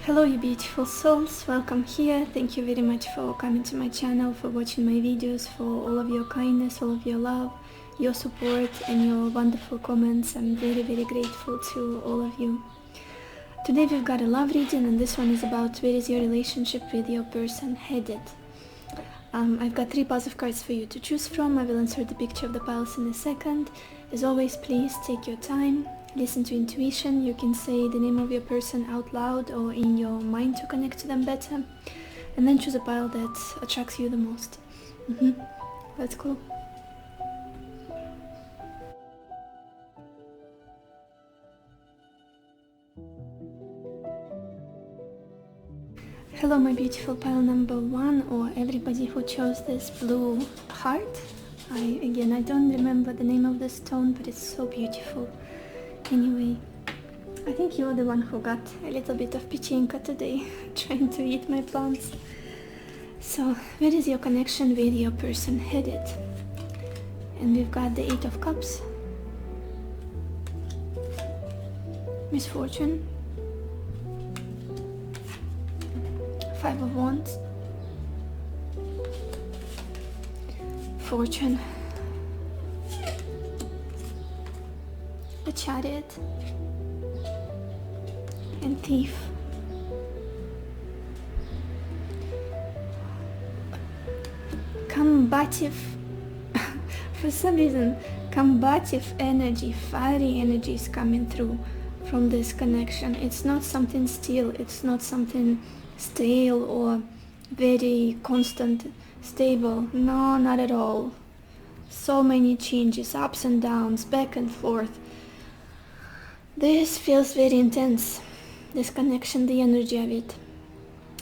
Hello you beautiful souls, welcome here. Thank you very much for coming to my channel, for watching my videos, for all of your kindness, all of your love, your support and your wonderful comments. I'm very grateful to all of you. Today we've got a love reading, and this one is about where is your relationship with your person headed. I've got 3 piles of cards for you to choose from. I will insert the picture of the piles in a second. As always, please take your time, listen to intuition. You can say the name of your person out loud or in your mind to connect to them better, and then choose a pile that attracts you the most. Let's go. Hello my beautiful pile number 1, or everybody who chose this blue heart. I don't remember the name of this stone, but it's so beautiful. Anyway, I think you're the one who got a little bit of pichinka today, trying to eat my plants. So, where is your connection with your person headed? And we've got the 8 of Cups, misfortune, 5 of Wands, fortune, the Chariot, and Thief. Combative, for some reason, combative energy, fiery energy is coming through from this connection. It's not something still, it's not something stale or very constant, stable. No, not at all. So many changes, ups and downs, back and forth. This feels very intense, this connection, the energy of it.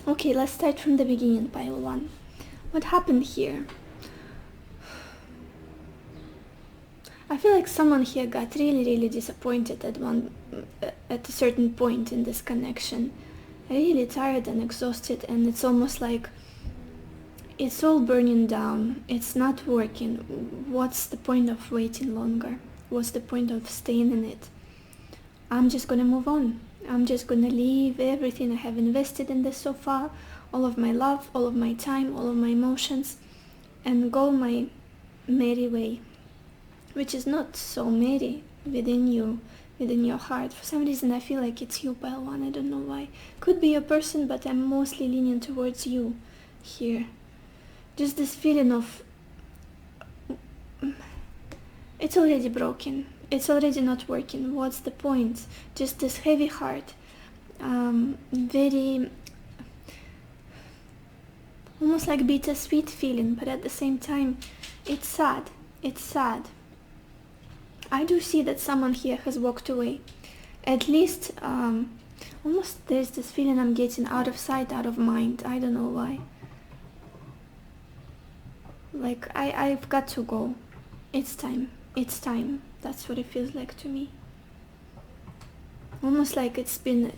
Okay, let's start from the beginning, pile 1. What happened here? I feel like someone here got really disappointed at a certain point in this connection. Really tired and exhausted, and it's almost like it's all burning down. It's not working. What's the point of waiting longer? What's the point of staying in it? I'm just gonna move on. I'm just gonna leave everything I have invested in this so far, all of my love, all of my time, all of my emotions, and go my merry way, which is not so merry within you, within your heart. For some reason I feel like it's you, pile 1. I don't know why. Could be your person, but I'm mostly leaning towards you here. Just this feeling of it's already broken, it's already not working, what's the point? Just this heavy heart, very almost like bittersweet feeling, but at the same time it's sad. I do see that someone here has walked away. At least almost there's this feeling I'm getting, out of sight, out of mind. I don't know why. Like I've got to go. It's time. That's what it feels like to me. Almost like it's been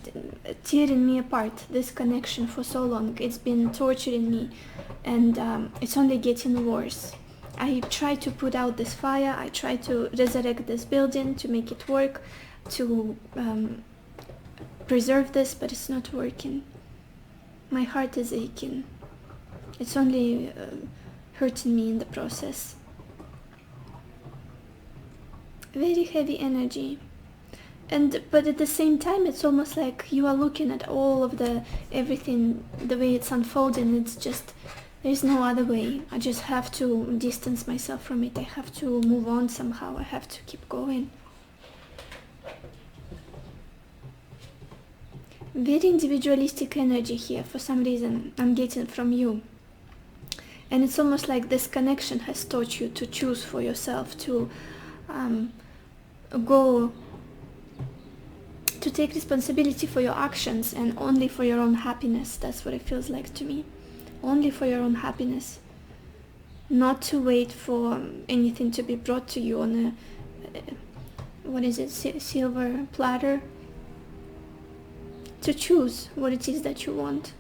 tearing me apart, this connection, for so long. It's been torturing me, and it's only getting worse. I try to put out this fire, I try to resurrect this building, to make it work, to preserve this, but it's not working. My heart is aching. It's only hurting me in the process. Very heavy energy. But at the same time, it's almost like you are looking at all of everything, the way it's unfolding. It's just, there's no other way. I just have to distance myself from it. I have to move on somehow. I have to keep going. Very individualistic energy here, for some reason, I'm getting from you. And it's almost like this connection has taught you to choose for yourself, to go, to take responsibility for your actions and only for your own happiness. That's what it feels like to me. Only for your own happiness. Not to wait for anything to be brought to you on a, silver platter. To choose what it is that you want.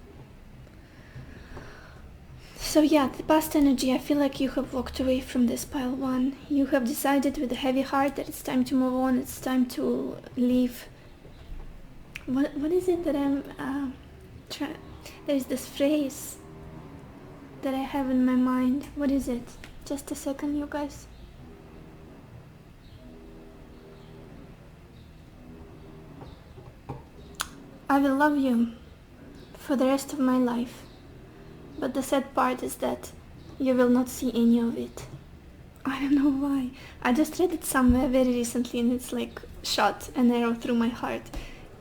So yeah, the past energy, I feel like you have walked away from this, pile 1. You have decided with a heavy heart that it's time to move on, it's time to leave. What is it that I'm There's this phrase that I have in my mind. What is it? Just a second, you guys. I will love you for the rest of my life, but the sad part is that you will not see any of it. I don't know why. I just read it somewhere very recently and it's like shot an arrow through my heart.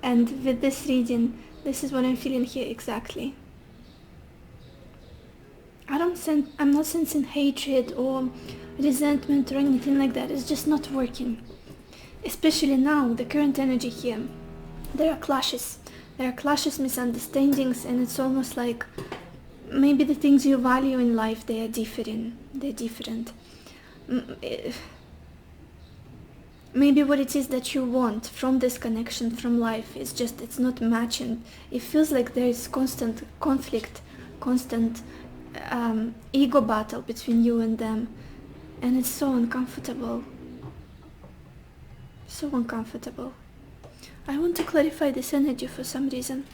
And with this reading, this is what I'm feeling here exactly. I'm not sensing hatred or resentment or anything like that. It's just not working. Especially now, the current energy here. There are clashes. There are clashes, misunderstandings, and it's almost like maybe the things you value in life, they are different. They're different. Maybe what it is that you want from this connection, from life, is just, it's not matching. It feels like there is constant conflict, constant ego battle between you and them, and it's so uncomfortable. So uncomfortable. I want to clarify this energy for some reason.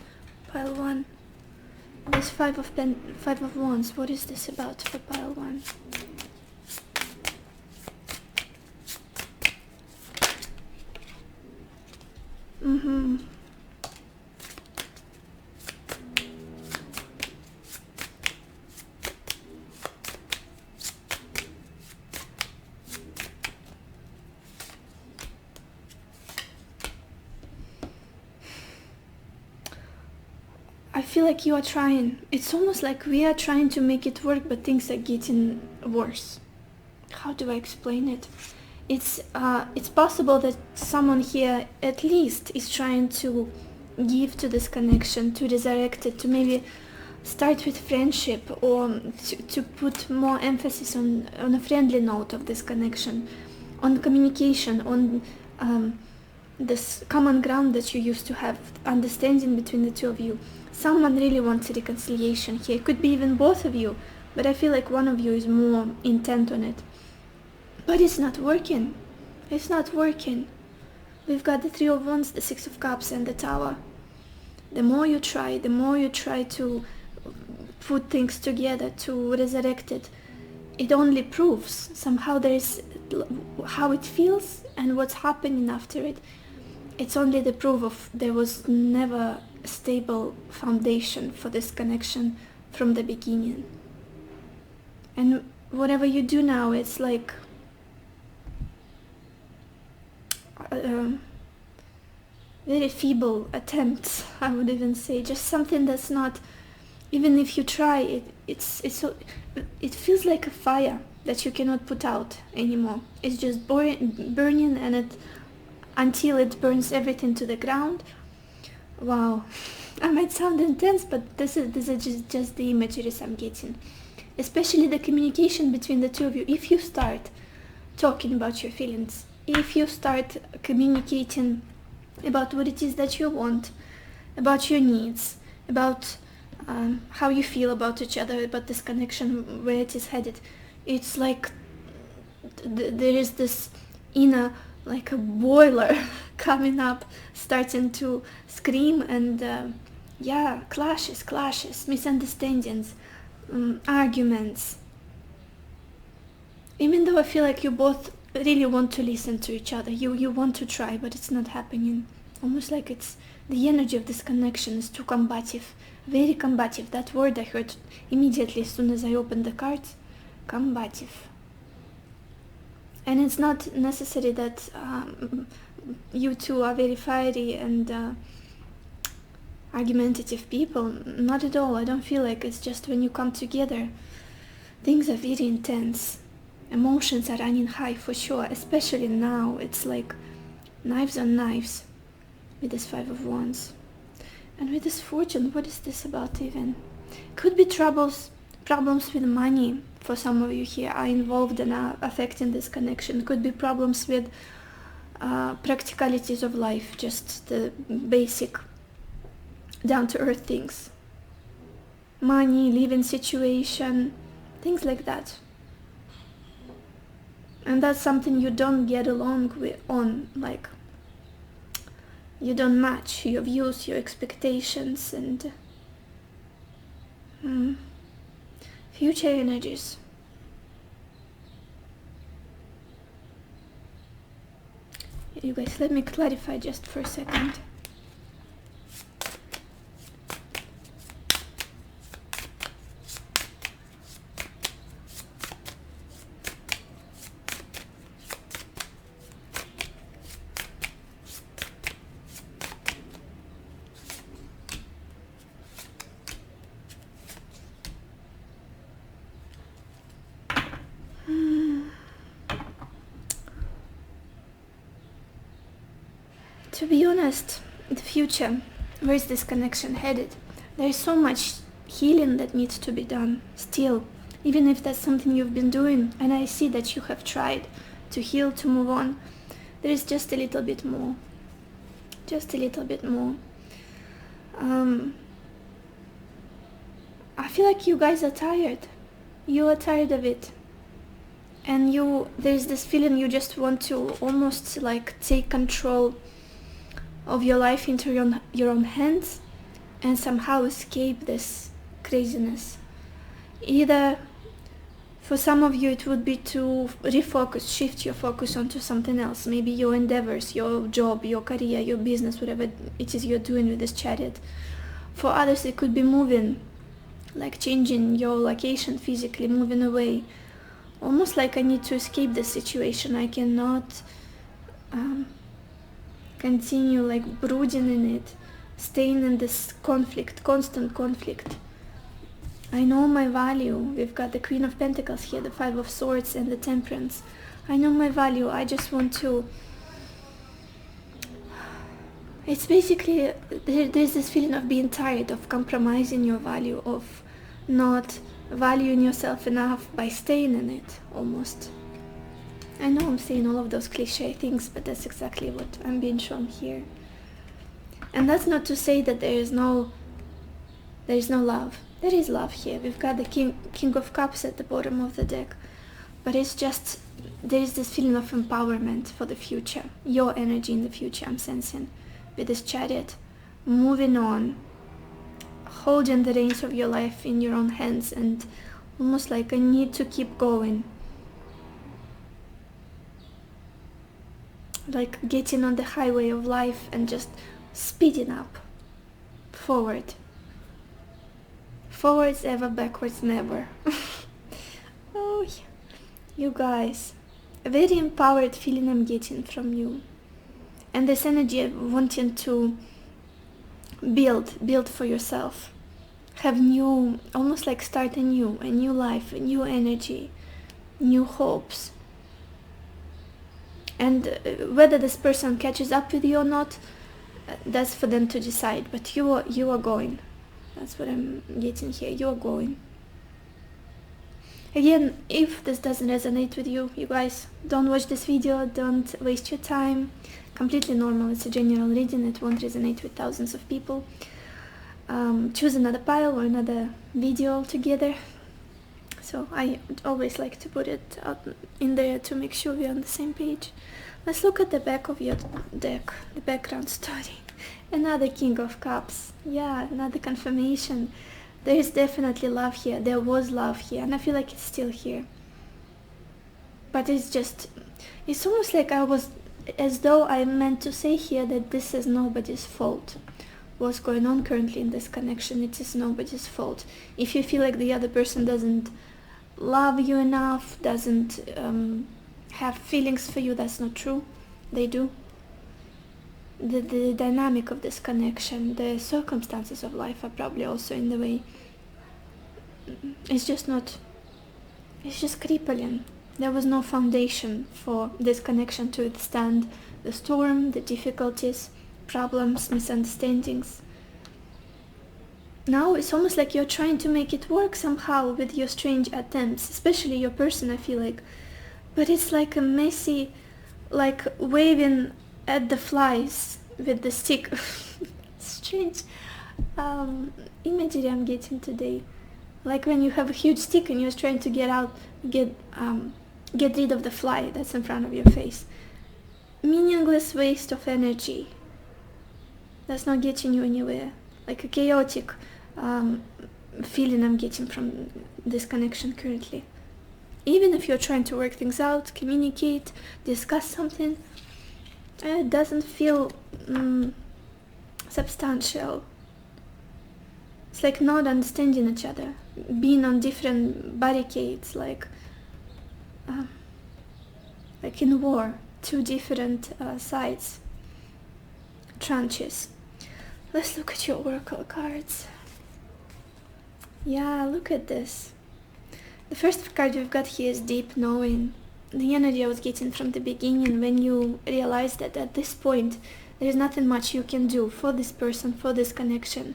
Pile 1. This Five of Wands. What is this about for pile 1? I feel like you are trying. It's almost like we are trying to make it work, but things are getting worse. How do I explain it? It's possible that someone here at least is trying to give to this connection, to resurrect it, to maybe start with friendship, or to put more emphasis on a friendly note of this connection, on communication, on this common ground that you used to have, understanding between the two of you. Someone really wants a reconciliation here. It could be even both of you, but I feel like one of you is more intent on it. But it's not working. It's not working. We've got the Three of Wands, the Six of Cups, and the Tower. The more you try to put things together, to resurrect it, it only proves somehow there is how it feels and what's happening after it. It's only the proof of there was never a stable foundation for this connection from the beginning. And whatever you do now, it's like very feeble attempts, I would even say. Just something that's not, even if you try, it feels like a fire that you cannot put out anymore. It's just burning, and until it burns everything to the ground. Wow, I might sound intense, but this is just the imageries I'm getting. Especially the communication between the two of you. If you start talking about your feelings, if you start communicating about what it is that you want, about your needs, about how you feel about each other, about this connection, where it is headed, it's like there is this inner, like a boiler coming up, starting to scream, and clashes, misunderstandings, arguments. Even though I feel like you both really want to listen to each other, you want to try, but it's not happening. Almost like it's the energy of this connection is too combative, very combative. That word I heard immediately as soon as I opened the cards. Combative. And it's not necessary that you two are very fiery and argumentative people. Not at all. I don't feel like. It's just when you come together, things are very intense. Emotions are running high for sure. Especially now, it's like knives on knives with this Five of Wands. And with this Fortune, what is this about even? Could be problems with money. For some of you here are involved and are affecting this connection. Could be problems with practicalities of life, just the basic down-to-earth things. Money, living situation, things like that. And that's something you don't get along with like you don't match your views, your expectations, and Future energies. You guys, let me clarify just for a second. To be honest, the future, where is this connection headed? There is so much healing that needs to be done still, even if that's something you've been doing, and I see that you have tried to heal, to move on. There is just a little bit more. Just a little bit more. I feel like you guys are tired. You are tired of it. And there's this feeling you just want to almost like take control of your life into your own hands and somehow escape this craziness. Either for some of you it would be to refocus, shift your focus onto something else, maybe your endeavors, your job, your career, your business, whatever it is you're doing with this chariot. For others it could be moving, like changing your location physically, moving away. Almost like I need to escape this situation. I cannot continue like brooding in it, staying in this conflict, constant conflict. I know my value. We've got the Queen of Pentacles here, the Five of Swords and the Temperance. I know my value. I just want to... It's basically, there's this feeling of being tired, of compromising your value, of not valuing yourself enough by staying in it, almost. I know I'm saying all of those cliche things, but that's exactly what I'm being shown here. And that's not to say that there is no love. There is love here. We've got the King of Cups at the bottom of the deck. But it's just, there is this feeling of empowerment for the future. Your energy in the future, I'm sensing. With this Chariot, moving on, holding the reins of your life in your own hands, and almost like a need to keep going. Like getting on the highway of life and just speeding up forward. Forwards ever, backwards never. Oh, yeah. You guys, a very empowered feeling I'm getting from you. And this energy of wanting to build for yourself. Have new, almost like start a new life, a new energy, new hopes. And whether this person catches up with you or not, that's for them to decide. But you are going. That's what I'm getting here. You are going. Again, if this doesn't resonate with you, you guys, don't watch this video. Don't waste your time. Completely normal. It's a general reading. It won't resonate with thousands of people. Choose another pile or another video altogether. So I always like to put it out in there to make sure we're on the same page. Let's look at the back of your deck, the background story. Another King of Cups. Yeah, another confirmation. There is definitely love here. There was love here, and I feel like it's still here. But it's almost like as though I meant to say here that this is nobody's fault. What's going on currently in this connection, it is nobody's fault. If you feel like the other person doesn't love you enough, doesn't have feelings for you, that's not true. They do. The dynamic of this connection, the circumstances of life are probably also in the way. It's just crippling. There was no foundation for this connection to withstand the storm, the difficulties, problems, misunderstandings. Now it's almost like you're trying to make it work somehow with your strange attempts, especially your person, I feel like. But it's like a messy, like waving at the flies with the stick. Strange imagery I'm getting today. Like when you have a huge stick and you're trying to get rid of the fly that's in front of your face. Meaningless waste of energy. That's not getting you anywhere. Like a chaotic feeling I'm getting from this connection currently. Even if you're trying to work things out, communicate, discuss something, it doesn't feel substantial. It's like not understanding each other, being on different barricades, like in war, two different sides, tranches. Let's look at your oracle cards. Yeah, look at this. The first card we've got here is deep knowing. The energy I was getting from the beginning, when you realize that at this point there is nothing much you can do for this person, for this connection,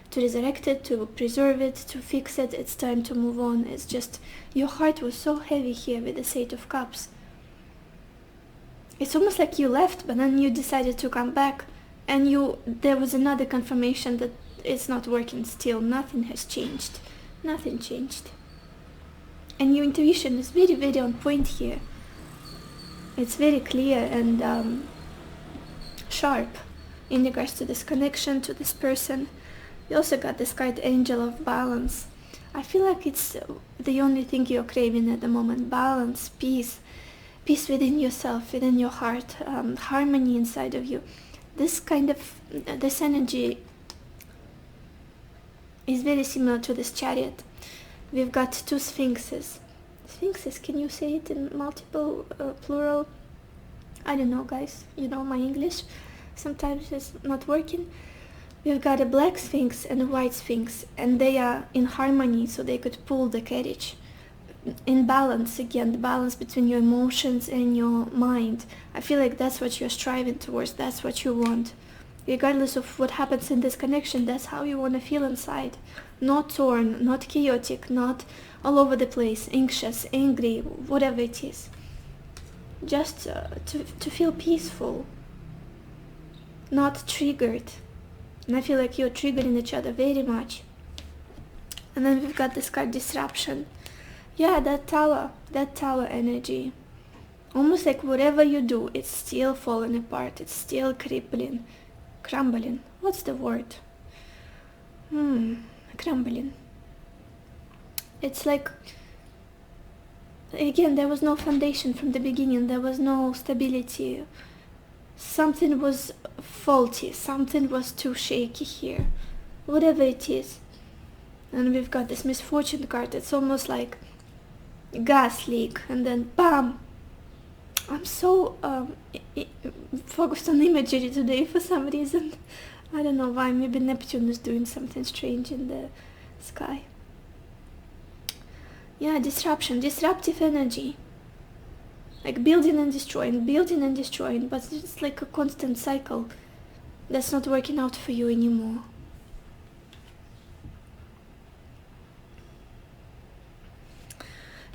to resurrect it, to preserve it, to fix it. It's time to move on. It's just, your heart was so heavy here with the Eight of Cups. It's almost like you left, but then you decided to come back, and there was another confirmation that it's not working still. Nothing has changed. Nothing changed. And your intuition is very, very on point here. It's very clear and sharp in regards to this connection, to this person. You also got this card, Angel of Balance. I feel like it's the only thing you're craving at the moment. Balance, peace. Peace within yourself, within your heart, harmony inside of you. This energy is very similar to this Chariot. We've got two sphinxes. Sphinxes, can you say it in multiple, plural? I don't know, guys. You know my English. Sometimes it's not working. We've got a black sphinx and a white sphinx, and they are in harmony, so they could pull the carriage. In balance, again, the balance between your emotions and your mind. I feel like that's what you're striving towards. That's what you want. Regardless of what happens in this connection, that's how you want to feel inside. Not torn, not chaotic, not all over the place, anxious, angry, whatever it is. Just to feel peaceful, not triggered. And I feel like you're triggering each other very much. And then we've got this card, Disruption. Yeah, that tower energy. Almost like whatever you do, it's still falling apart. It's still crumbling. What's the word? Crumbling. It's like, again, there was no foundation from the beginning. There was no stability. Something was faulty. Something was too shaky here. Whatever it is. And we've got this Misfortune card. It's almost like gas leak, and then bam. I'm so focused on imagery today for some reason. I don't know why. Maybe Neptune is doing something strange in the sky. Yeah, disruption, disruptive energy. Like building and destroying, but it's like a constant cycle that's not working out for you anymore.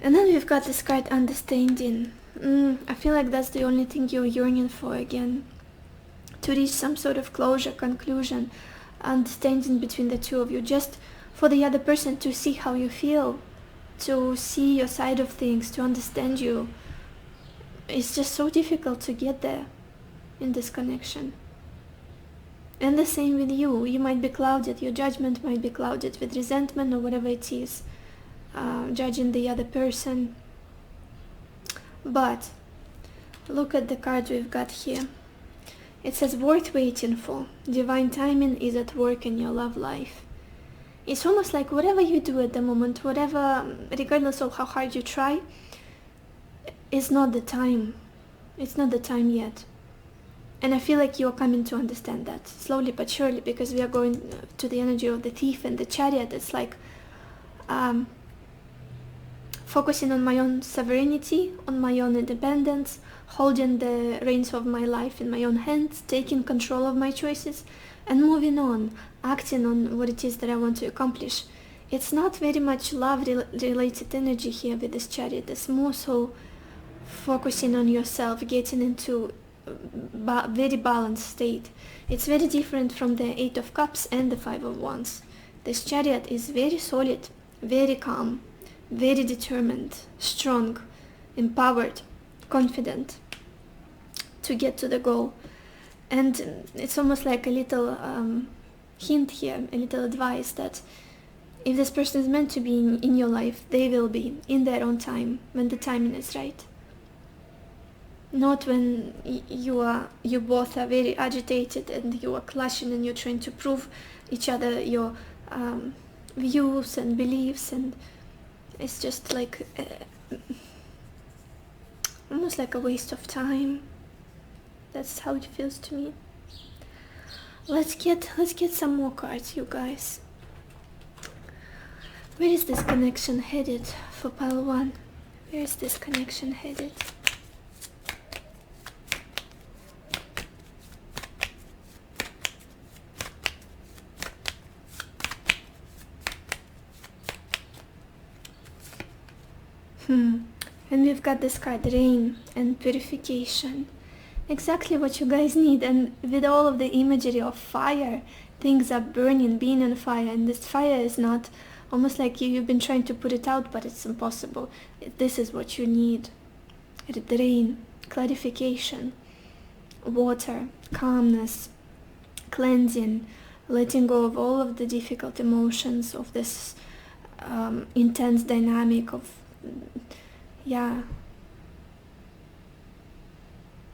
And then we've got this card, Understanding. I feel like that's the only thing you're yearning for again. To reach some sort of closure, conclusion, understanding between the two of you. Just for the other person to see how you feel, to see your side of things, to understand you. It's just so difficult to get there in this connection. And the same with you. You might be clouded, your judgment might be clouded with resentment or whatever it is. Judging the other person. But look at the card we've got here. It says, worth waiting for. Divine timing is at work in your love life. It's almost like whatever you do at the moment, whatever, regardless of how hard you try, it's not the time. It's not the time yet. And I feel like you're coming to understand that slowly but surely, because we are going to the energy of the Thief and the Chariot. It's like focusing on my own sovereignty, on my own independence, holding the reins of my life in my own hands, taking control of my choices, and moving on, acting on what it is that I want to accomplish. It's not very much love-related energy here with this Chariot. It's more so focusing on yourself, getting into a very balanced state. It's very different from the Eight of Cups and the Five of Wands. This Chariot is very solid, very calm, very determined, strong, empowered, confident to get to the goal. And it's almost like a little hint here, a little advice that if this person is meant to be in your life, they will be in their own time, when the timing is right. Not when you both are very agitated and you are clashing and you're trying to prove each other your views and beliefs, and it's just like almost like a waste of time. That's how it feels to me. Let's get some more cards, you guys. Where is this connection headed for pile 1? Where is this connection headed? And we've got this card, rain and purification. Exactly what you guys need. And with all of the imagery of fire, things are burning, being on fire, and this fire is not almost like you've been trying to put it out, but it's impossible. This is what you need. The rain, clarification, water, calmness, cleansing, letting go of all of the difficult emotions, of this intense dynamic of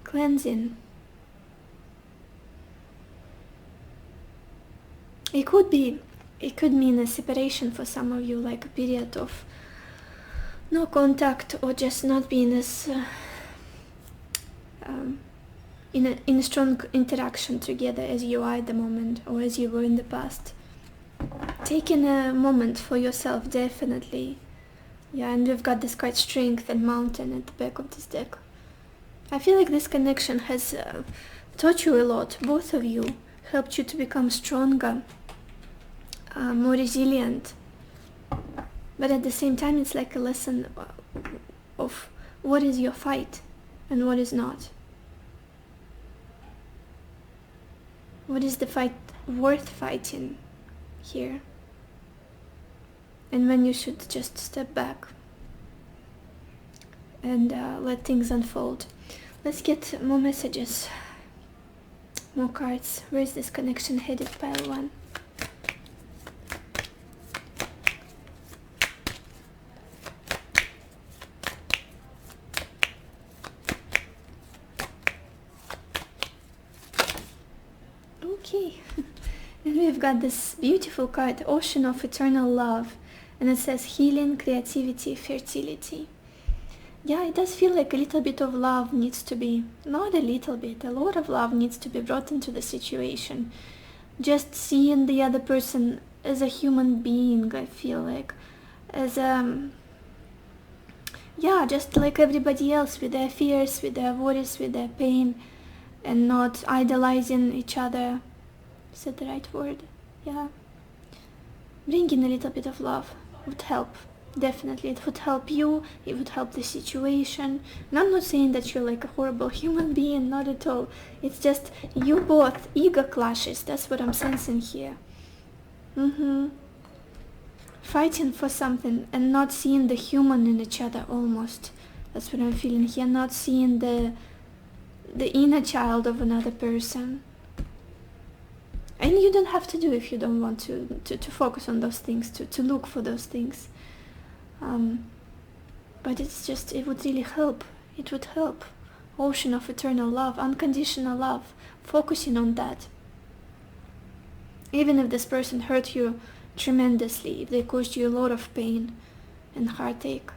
cleansing. It could mean a separation for some of you, like a period of no contact, or just not being as in a strong interaction together as you are at the moment, or as you were in the past. Taking a moment for yourself, definitely. Yeah, and we've got this card, strength and mountain, at the back of this deck. I feel like this connection has taught you a lot. Both of you helped you to become stronger, more resilient. But at the same time, it's like a lesson of what is your fight and what is not. What is the fight worth fighting here? And when you should just step back and let things unfold. Let's get more messages, more cards. Where is this connection headed, pile 1? Okay. And we've got this beautiful card, Ocean of Eternal Love. And it says healing, creativity, fertility. Yeah, it does feel like a little bit of love needs to be, not a little bit, a lot of love needs to be brought into the situation. Just seeing the other person as a human being, I feel like. As just like everybody else, with their fears, with their worries, with their pain, and not idolizing each other. Is that the right word? Yeah. Bringing a little bit of love would help. Definitely, it would help you, it would help the situation. And I'm not saying that you're like a horrible human being, not at all. It's just you both, ego clashes, that's what I'm sensing here. Fighting for something and not seeing the human in each other almost. That's what I'm feeling here, not seeing the inner child of another person. And you don't have to do if you don't want to focus on those things, to look for those things. But it's just, it would really help. It would help. Ocean of eternal love, unconditional love. Focusing on that. Even if this person hurt you tremendously, if they caused you a lot of pain and heartache.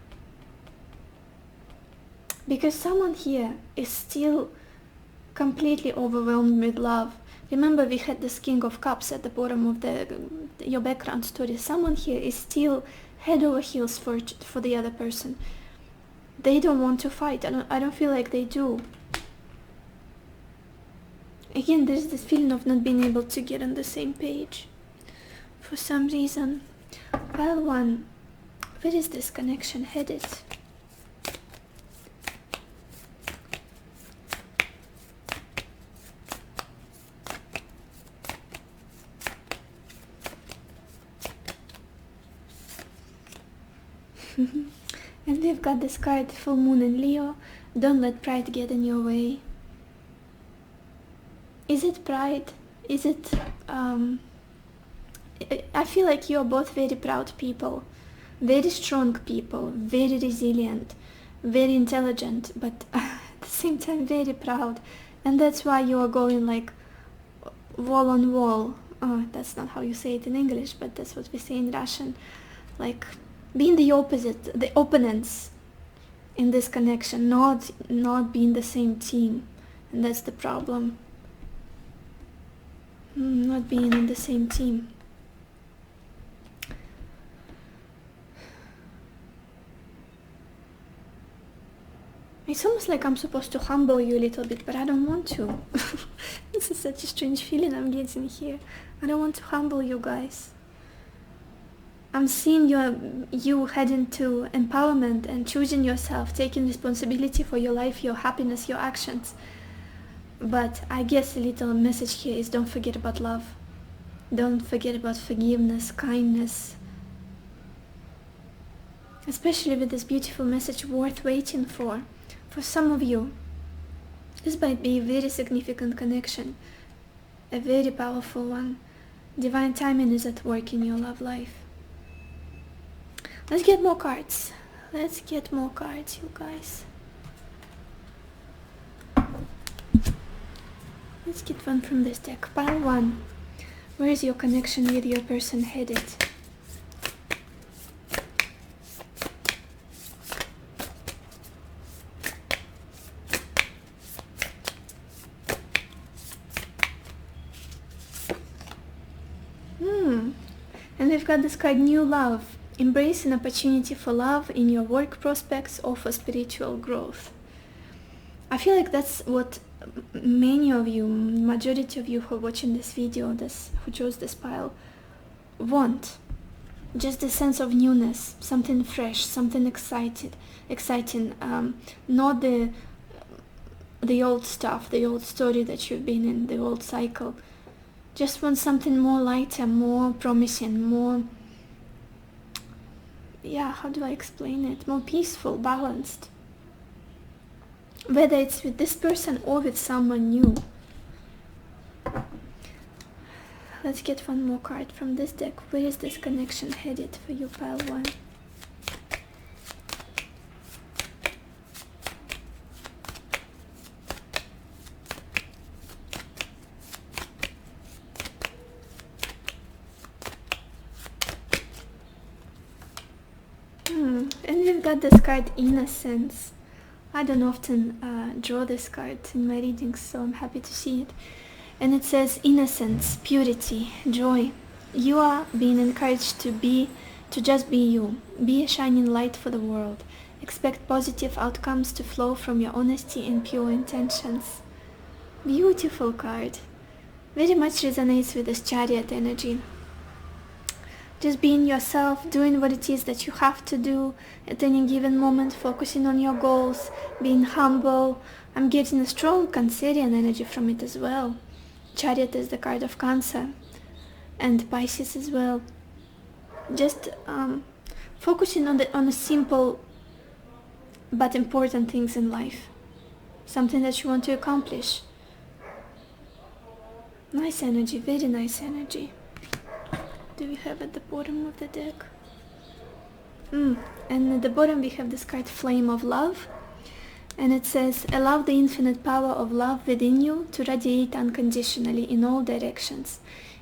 Because someone here is still completely overwhelmed with love. Remember, we had this King of Cups at the bottom of your background story. Someone here is still head over heels for the other person. They don't want to fight. I don't feel like they do. Again, there's this feeling of not being able to get on the same page for some reason. Pile 1, where is this connection headed? And we've got this card, full moon in Leo. Don't let pride get in your way. Is it pride? Is it I feel like you're both very proud people, very strong people, very resilient, very intelligent, but at the same time very proud. And that's why you are going like wall on wall. Oh, that's not how you say it in English, but that's what we say in Russian. Like being the opposite, the opponents in this connection, not being the same team. And that's the problem. Not being in the same team. It's almost like I'm supposed to humble you a little bit, but I don't want to. This is such a strange feeling I'm getting here. I don't want to humble you guys. I'm seeing you heading to empowerment and choosing yourself, taking responsibility for your life, your happiness, your actions. But I guess a little message here is don't forget about love. Don't forget about forgiveness, kindness. Especially with this beautiful message worth waiting for. For some of you, this might be a very significant connection, a very powerful one. Divine timing is at work in your love life. Let's get more cards. Let's get more cards, you guys. Let's get one from this deck. Pile 1. Where is your connection with your person headed? And we've got this card, New Love. Embrace an opportunity for love in your work prospects or for spiritual growth. I feel like that's what many of you, majority of you who are watching this video, who chose this pile, want. Just a sense of newness, something fresh, something exciting, not the old stuff, the old story that you've been in, the old cycle. Just want something more lighter, more promising, more, how do I explain it? More peaceful, balanced. Whether it's with this person or with someone new. Let's get one more card from this deck. Where is this connection headed for you, pile 1? And we've got this card, Innocence. I don't often draw this card in my readings, so I'm happy to see it. And it says innocence, purity, joy. You are being encouraged to just be you. Be a shining light for the world. Expect positive outcomes to flow from your honesty and pure intentions. Beautiful card. Very much resonates with this Chariot energy. Just being yourself, doing what it is that you have to do at any given moment, focusing on your goals, being humble. I'm getting a strong Cancerian energy from it as well. Chariot is the card of Cancer and Pisces as well. Just focusing on the simple but important things in life. Something that you want to accomplish. Nice energy, very nice energy. Do we have at the bottom of the deck? And at the bottom we have this card, Flame of Love. And it says, allow the infinite power of love within you to radiate unconditionally in all directions.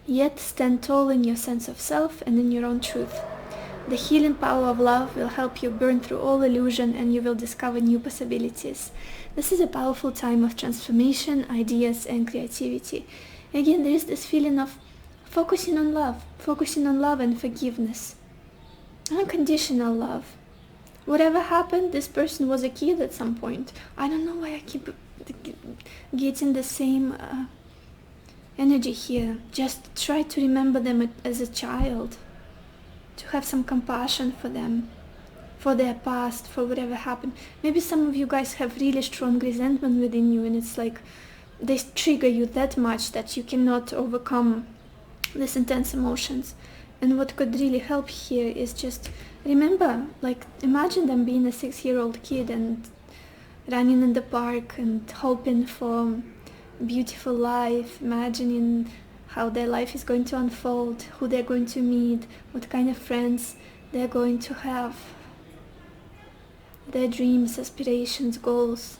Yet stand tall in your sense of self and in your own truth. The healing power of love will help you burn through all illusion and you will discover new possibilities. This is a powerful time of transformation, ideas and creativity. Again, there is this feeling of focusing on love and forgiveness. Unconditional love. Whatever happened, this person was a kid at some point. I don't know why I keep getting the same energy here. Just try to remember them as a child. To have some compassion for them, for their past, for whatever happened. Maybe some of you guys have really strong resentment within you and it's like they trigger you that much that you cannot overcome these intense emotions. And what could really help here is just remember, like imagine them being a 6-year-old kid and running in the park and hoping for a beautiful life, imagining how their life is going to unfold, who they're going to meet, what kind of friends they're going to have, their dreams, aspirations, goals.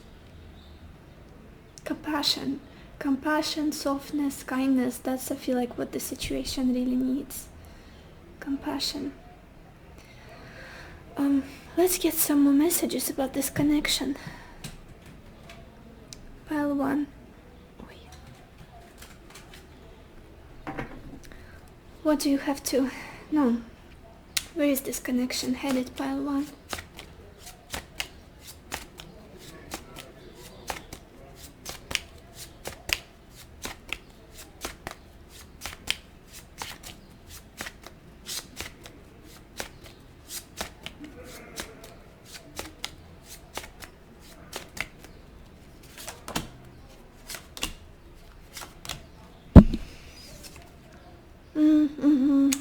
Compassion, softness, kindness, that's, I feel like, what the situation really needs. Compassion. Let's get some more messages about this connection. Pile 1. What do you have to... No. Where is this connection headed, pile 1?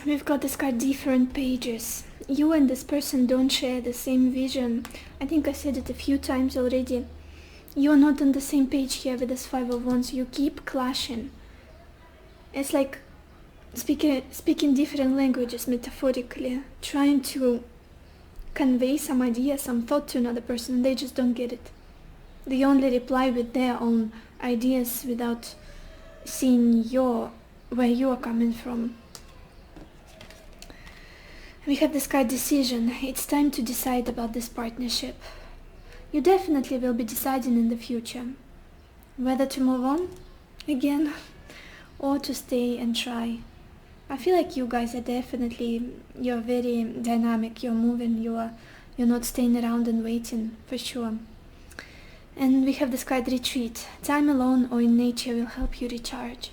We've got this card, different pages. You and this person don't share the same vision. I think I said it a few times already. You're not on the same page here with this 5 of Wands. You keep clashing. It's like speaking different languages, metaphorically, trying to convey some idea, some thought to another person, and they just don't get it. They only reply with their own ideas without seeing where you're coming from. We have this card, decision. It's time to decide about this partnership. You definitely will be deciding in the future whether to move on again or to stay and try. I feel like you guys are definitely, you're very dynamic, you're moving, you're not staying around and waiting, for sure. And we have this card, retreat. Time alone or in nature will help you recharge.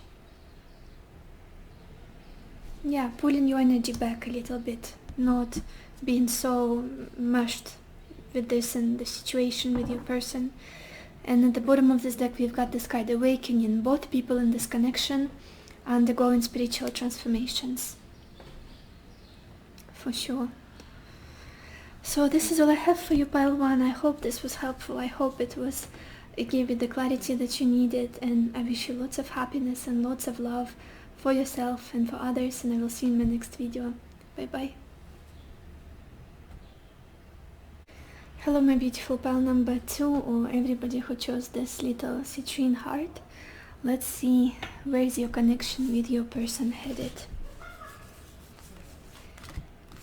Yeah, pulling your energy back a little bit, not being so meshed with this and the situation with your person. And at the bottom of this deck we've got this card, awakening. Both people in this connection undergoing spiritual transformations, for sure. So this is all I have for you, pile 1. I hope this was helpful. I hope it gave you the clarity that you needed, and I wish you lots of happiness and lots of love for yourself and for others, and I will see you in my next video. Bye bye. Hello my beautiful pile number 2, or everybody who chose this little citrine heart. Let's see, where is your connection with your person headed?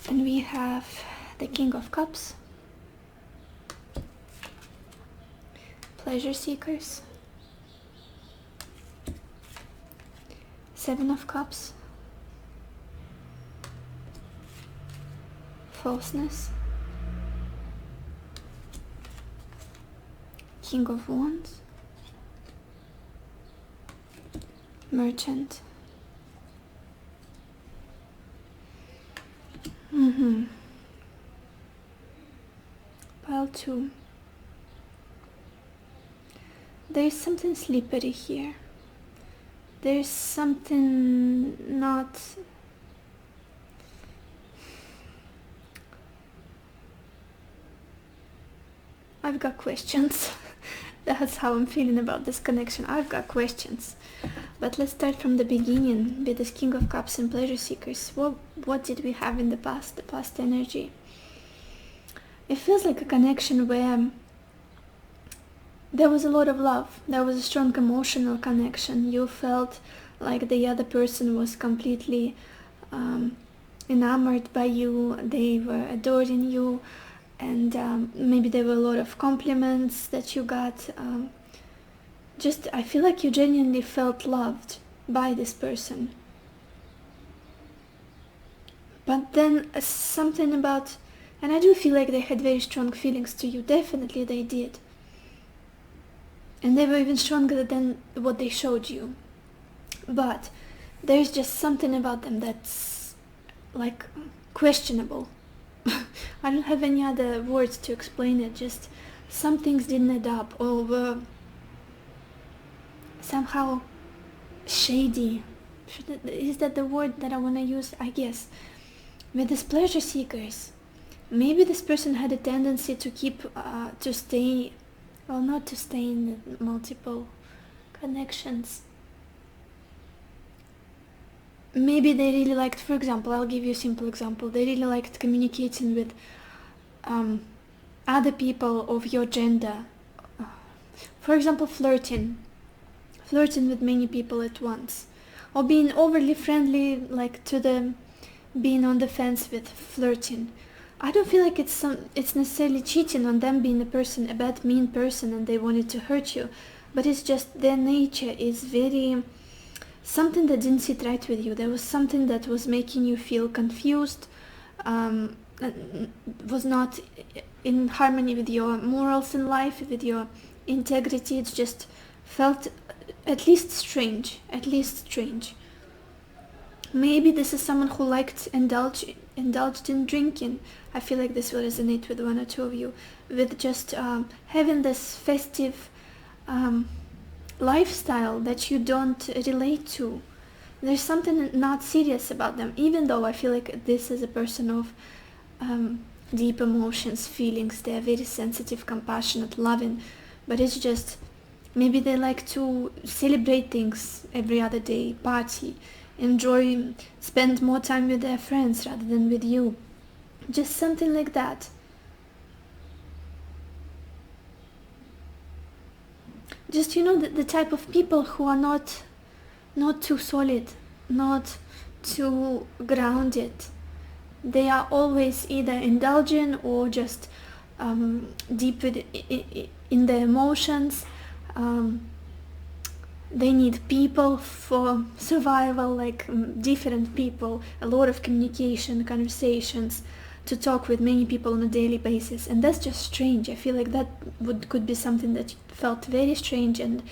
And we have the King of Cups, pleasure seekers, 7 of Cups, falseness, King of Wands, merchant. Pile 2. There is something slippery here. There's something not... I've got questions. That's how I'm feeling about this connection. I've got questions. But let's start from the beginning with this King of Cups and pleasure seekers. What did we have in the past energy? It feels like a connection where there was a lot of love. There was a strong emotional connection. You felt like the other person was completely enamored by you. They were adoring you. And maybe there were a lot of compliments that you got. I feel like you genuinely felt loved by this person. But then something about, and I do feel like they had very strong feelings to you. Definitely they did. And they were even stronger than what they showed you. But there's just something about them that's like questionable. I don't have any other words to explain it. Just some things didn't add up, or were somehow shady. Is that the word that I want to use? I guess. With these pleasure seekers, maybe this person had a tendency to not to stay in multiple connections. maybe they really liked, for example, I'll give you a simple example, they really liked communicating with other people of your gender. For example, flirting with many people at once, or being overly friendly, like to the being on the fence with flirting. I don't feel like it's necessarily cheating on them being a bad, mean person, and they wanted to hurt you, but it's just their nature is very something that didn't sit right with you. There was something that was making you feel confused, was not in harmony with your morals in life, with your integrity. It just felt at least strange. Maybe this is someone who indulged in drinking. I feel like this will resonate with one or two of you, with just having this festive lifestyle that you don't relate to. There's something not serious about them, even though I feel like this is a person of deep emotions, feelings. They're very sensitive, compassionate, loving, but it's just maybe they like to celebrate things every other day, party, enjoy, spend more time with their friends rather than with you. Just something like that. Just, the type of people who are not too solid, not too grounded. They are always either indulging or just deep in their emotions. They need people for survival, like different people, a lot of communication, conversations, to talk with many people on a daily basis, and that's just strange. I feel like that could be something that felt very strange and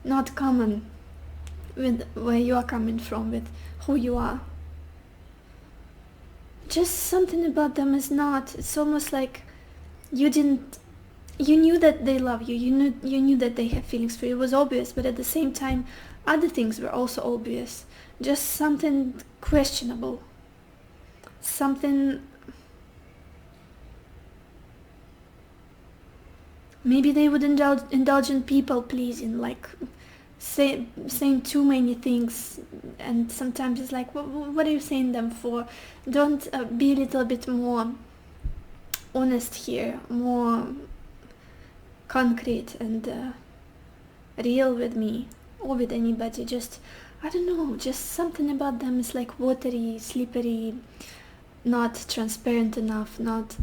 not common with where you are coming from, with who you are. Just something about them is not. It's almost like you knew that they love you. You knew that they have feelings for you. It was obvious, but at the same time, other things were also obvious. Just something questionable. Something. Maybe they would indulge in people pleasing, like saying too many things, and sometimes it's like, what are you saying them for? Don't be a little bit more honest here, more concrete and real with me or with anybody. Just, I don't know, just something about them is like watery, slippery, not transparent enough, not.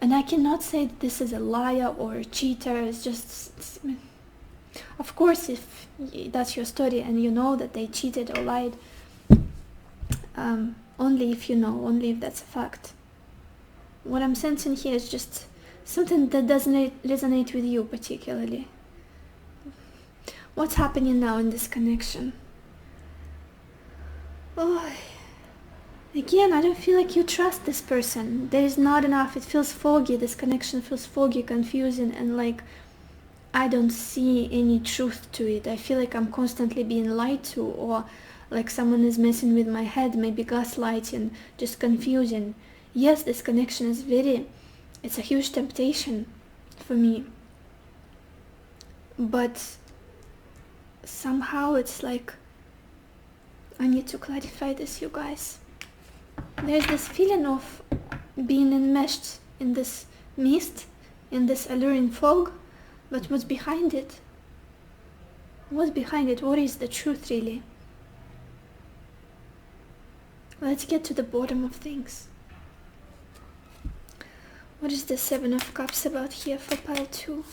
And I cannot say that this is a liar or a cheater. It's just, of course, if that's your story and you know that they cheated or lied, only if you know, only if that's a fact. What I'm sensing here is just something that doesn't resonate with you particularly. What's happening now in this connection? Oh, again, I don't feel like you trust this person. There is not enough. It feels foggy. This connection feels foggy, confusing, and like I don't see any truth to it. I feel like I'm constantly being lied to, or like someone is messing with my head, maybe gaslighting, just confusing. Yes, this connection is it's a huge temptation for me. But somehow it's like I need to clarify this, you guys. There's this feeling of being enmeshed in this mist, in this alluring fog, but what's behind it? What's behind it? What is the truth really? Let's get to the bottom of things. What is the Seven of Cups about here for pile 2?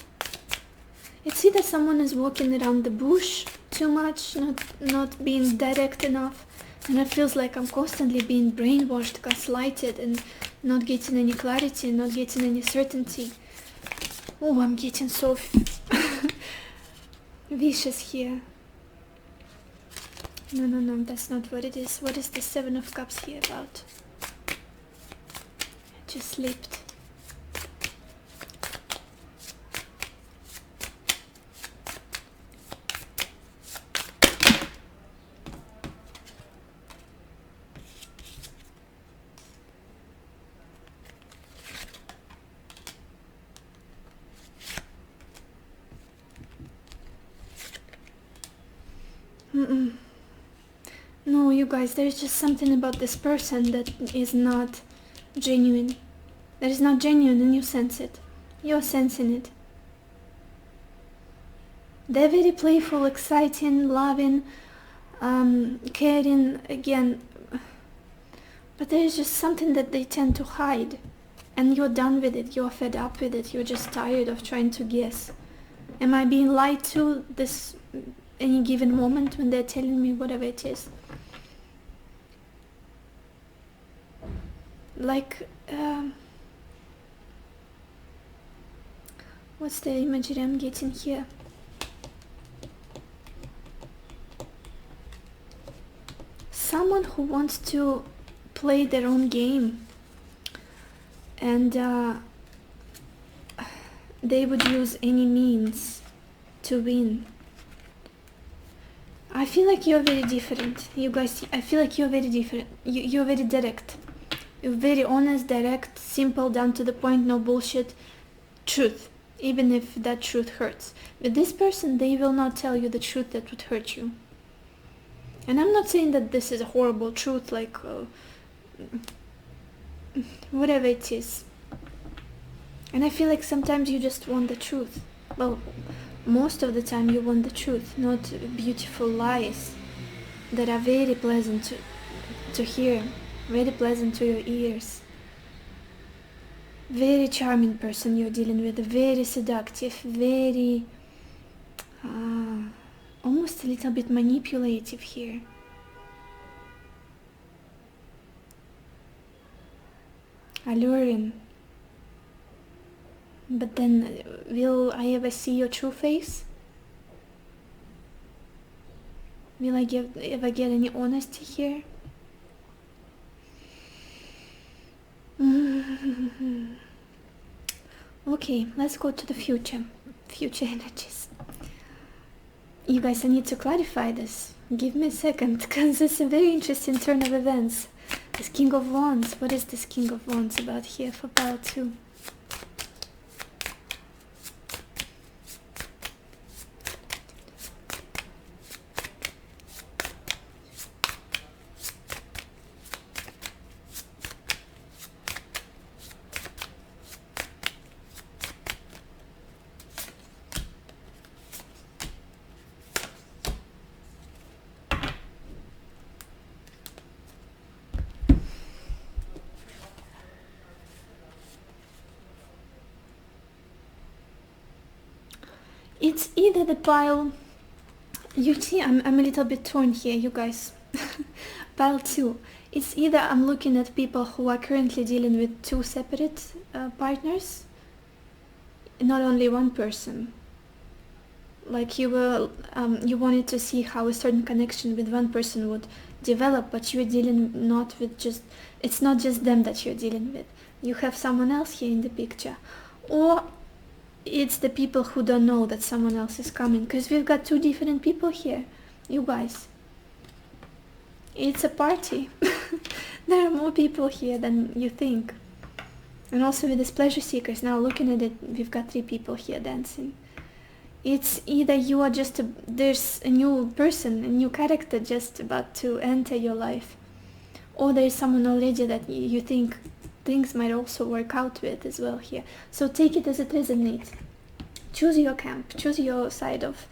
It's either someone is walking around the bush too much, not being direct enough, and it feels like I'm constantly being brainwashed, gaslighted, and not getting any clarity, not getting any certainty. Oh, I'm getting so vicious here. No, that's not what it is. What is the Seven of Cups here about? I just slipped. guys, there's just something about this person that is not genuine. That is not genuine, and you sense it. You're sensing it. They're very playful, exciting, loving, caring, again. But there's just something that they tend to hide. And you're done with it. You're fed up with it. You're just tired of trying to guess. Am I being lied to this any given moment when they're telling me whatever it is? Like, what's the imagery I'm getting here? Someone who wants to play their own game, and they would use any means to win. I feel like you're very different, you guys. I feel like you're very different. You're very direct. You're very honest, direct, simple, down to the point, no bullshit. Truth, even if that truth hurts. With this person, they will not tell you the truth that would hurt you. And I'm not saying that this is a horrible truth, like whatever it is. And I feel like sometimes you just want the truth. Well, most of the time you want the truth, not beautiful lies that are very pleasant to hear, very pleasant to your ears. Very charming person you're dealing with, very seductive, very almost a little bit manipulative here. Alluring. But then, will I ever see your true face? Will I ever get any honesty here? Okay, let's go to the future. Future energies. You guys, I need to clarify this. Give me a second, because it's a very interesting turn of events. This King of Wands. What is this King of Wands about here for pile 2? It's either the pile, you see, I'm a little bit torn here, you guys. Pile 2, it's either I'm looking at people who are currently dealing with 2 separate partners, not only one person. Like you wanted to see how a certain connection with one person would develop, but you're dealing not with it's not just them that you're dealing with. You have someone else here in the picture. Or it's the people who don't know that someone else is coming, because we've got 2 different people here, you guys. It's a party. There are more people here than you think. And also with these pleasure seekers, now looking at it, we've got 3 people here dancing. It's either you are there's a new person, a new character just about to enter your life, or there's someone already that you think things might also work out with as well here. So take it as it resonates. Choose your camp, choose your side of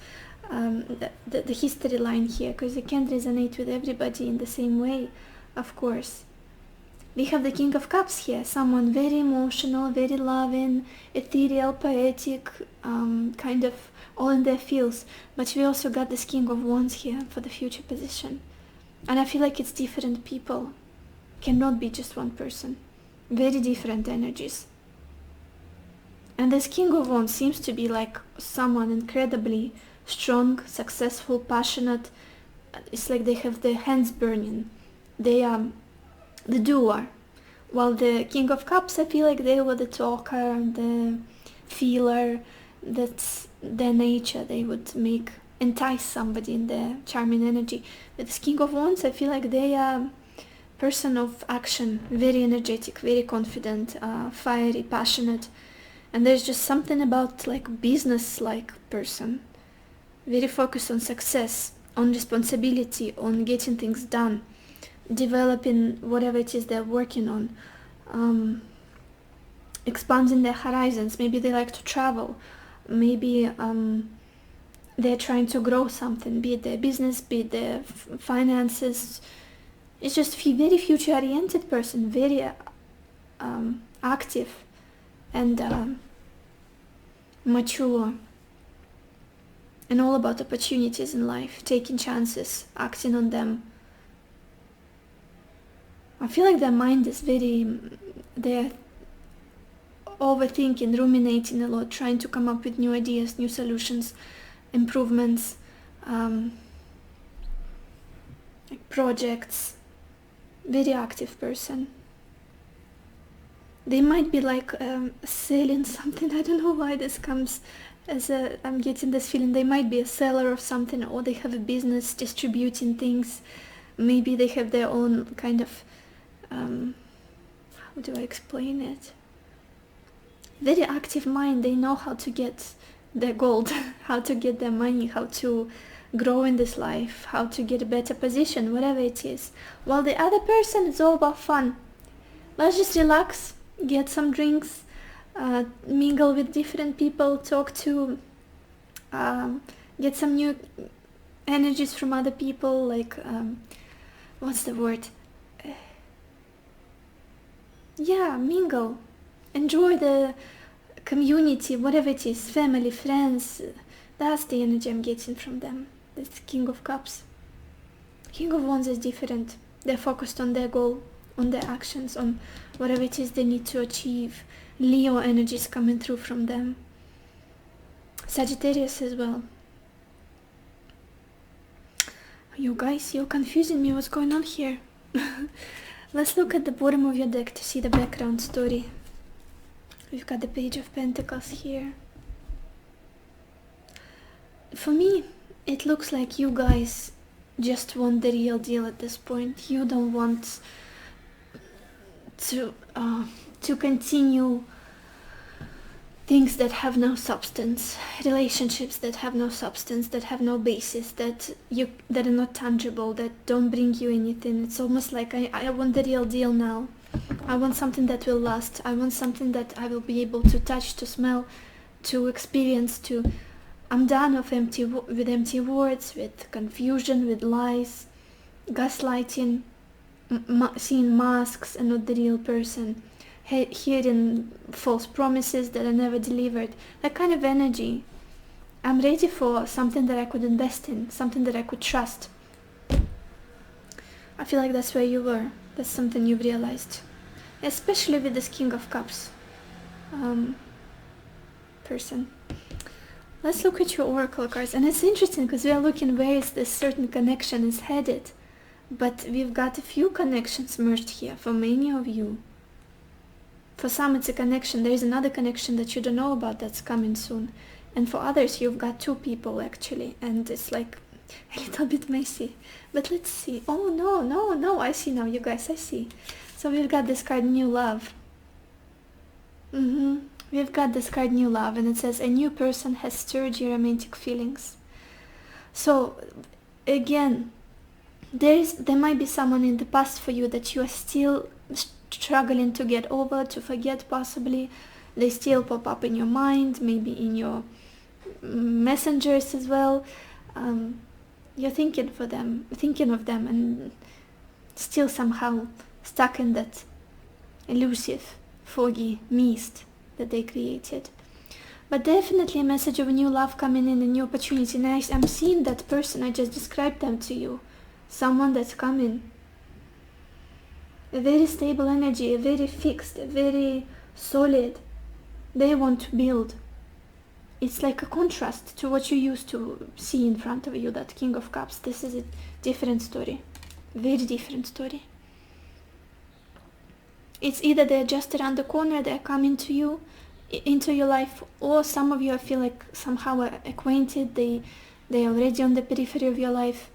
the history line here, because it can't resonate with everybody in the same way, of course. We have the King of Cups here, someone very emotional, very loving, ethereal, poetic, kind of all in their feels. But we also got this King of Wands here for the future position. And I feel like it's different people. Cannot be just one person. Very different energies. And this King of Wands seems to be like someone incredibly strong, successful, passionate. It's like they have their hands burning. They are the doer. While the King of Cups, I feel like they were the talker, the feeler. That's their nature. They would entice somebody in their charming energy. With this King of Wands, I feel like they are person of action, very energetic, very confident, fiery, passionate. And there's just something about like business-like person, very focused on success, on responsibility, on getting things done. developing whatever it is they're working on, expanding their horizons. Maybe they like to travel. Maybe they're trying to grow something, be it their business, be it their finances. It's just a very future-oriented person, very active and mature, and all about opportunities in life, taking chances, acting on them. I feel like their mind is they're overthinking, ruminating a lot, trying to come up with new ideas, new solutions, improvements, projects. Very active person. They might be like selling something. I don't know why this comes as I'm getting this feeling. They might be a seller of something, or they have a business distributing things. Maybe they have their own kind of how do I explain it? Very active mind. They know how to get their gold, how to get their money, how to grow in this life, how to get a better position, whatever it is. While the other person is all about fun. Let's just relax, get some drinks, mingle with different people, talk to, get some new energies from other people, like, what's the word? Yeah, mingle. Enjoy the community, whatever it is, family, friends. That's the energy I'm getting from them. That's King of Cups. King of Wands is different. They're focused on their goal, on their actions, on whatever it is they need to achieve. Leo energy is coming through from them. Sagittarius as well. You guys, you're confusing me. What's going on here? Let's look at the bottom of your deck to see the background story. We've got the Page of Pentacles here. For me, it looks like you guys just want the real deal at this point. You don't want to continue things that have no substance, relationships that have no substance, that have no basis, that are not tangible, that don't bring you anything. It's almost like I want the real deal now. I want something that will last. I want something that I will be able to touch, to smell, to experience, I'm done with empty words, with confusion, with lies, gaslighting, seeing masks and not the real person, hearing false promises that are never delivered. That kind of energy. I'm ready for something that I could invest in, something that I could trust. I feel like that's where you were. That's something you've realized. Especially with this King of Cups person. Let's look at your oracle cards. And it's interesting because we are looking where is this certain connection is headed. But we've got a few connections merged here for many of you. For some it's a connection. There is another connection that you don't know about that's coming soon. And for others you've got two people actually. And it's like a little bit messy. But let's see. Oh no. I see now, you guys. I see. So we've got this card, New Love. We've got this card, New Love, and it says a new person has stirred your romantic feelings. So again, there might be someone in the past for you that you are still struggling to get over, to forget possibly. They still pop up in your mind, maybe in your messengers as well. You're thinking of them, and still somehow stuck in that elusive, foggy mist that they created. But definitely a message of a new love coming in, a new opportunity. And I'm seeing that person. I just described them to you. Someone that's coming. A very stable energy, a very fixed, a very solid. They want to build. It's like a contrast to what you used to see in front of you, that King of Cups. This is a different story. Very different story. It's either they're just around the corner, they're coming to you, into your life, or some of you I feel like somehow are acquainted, they're already on the periphery of your life.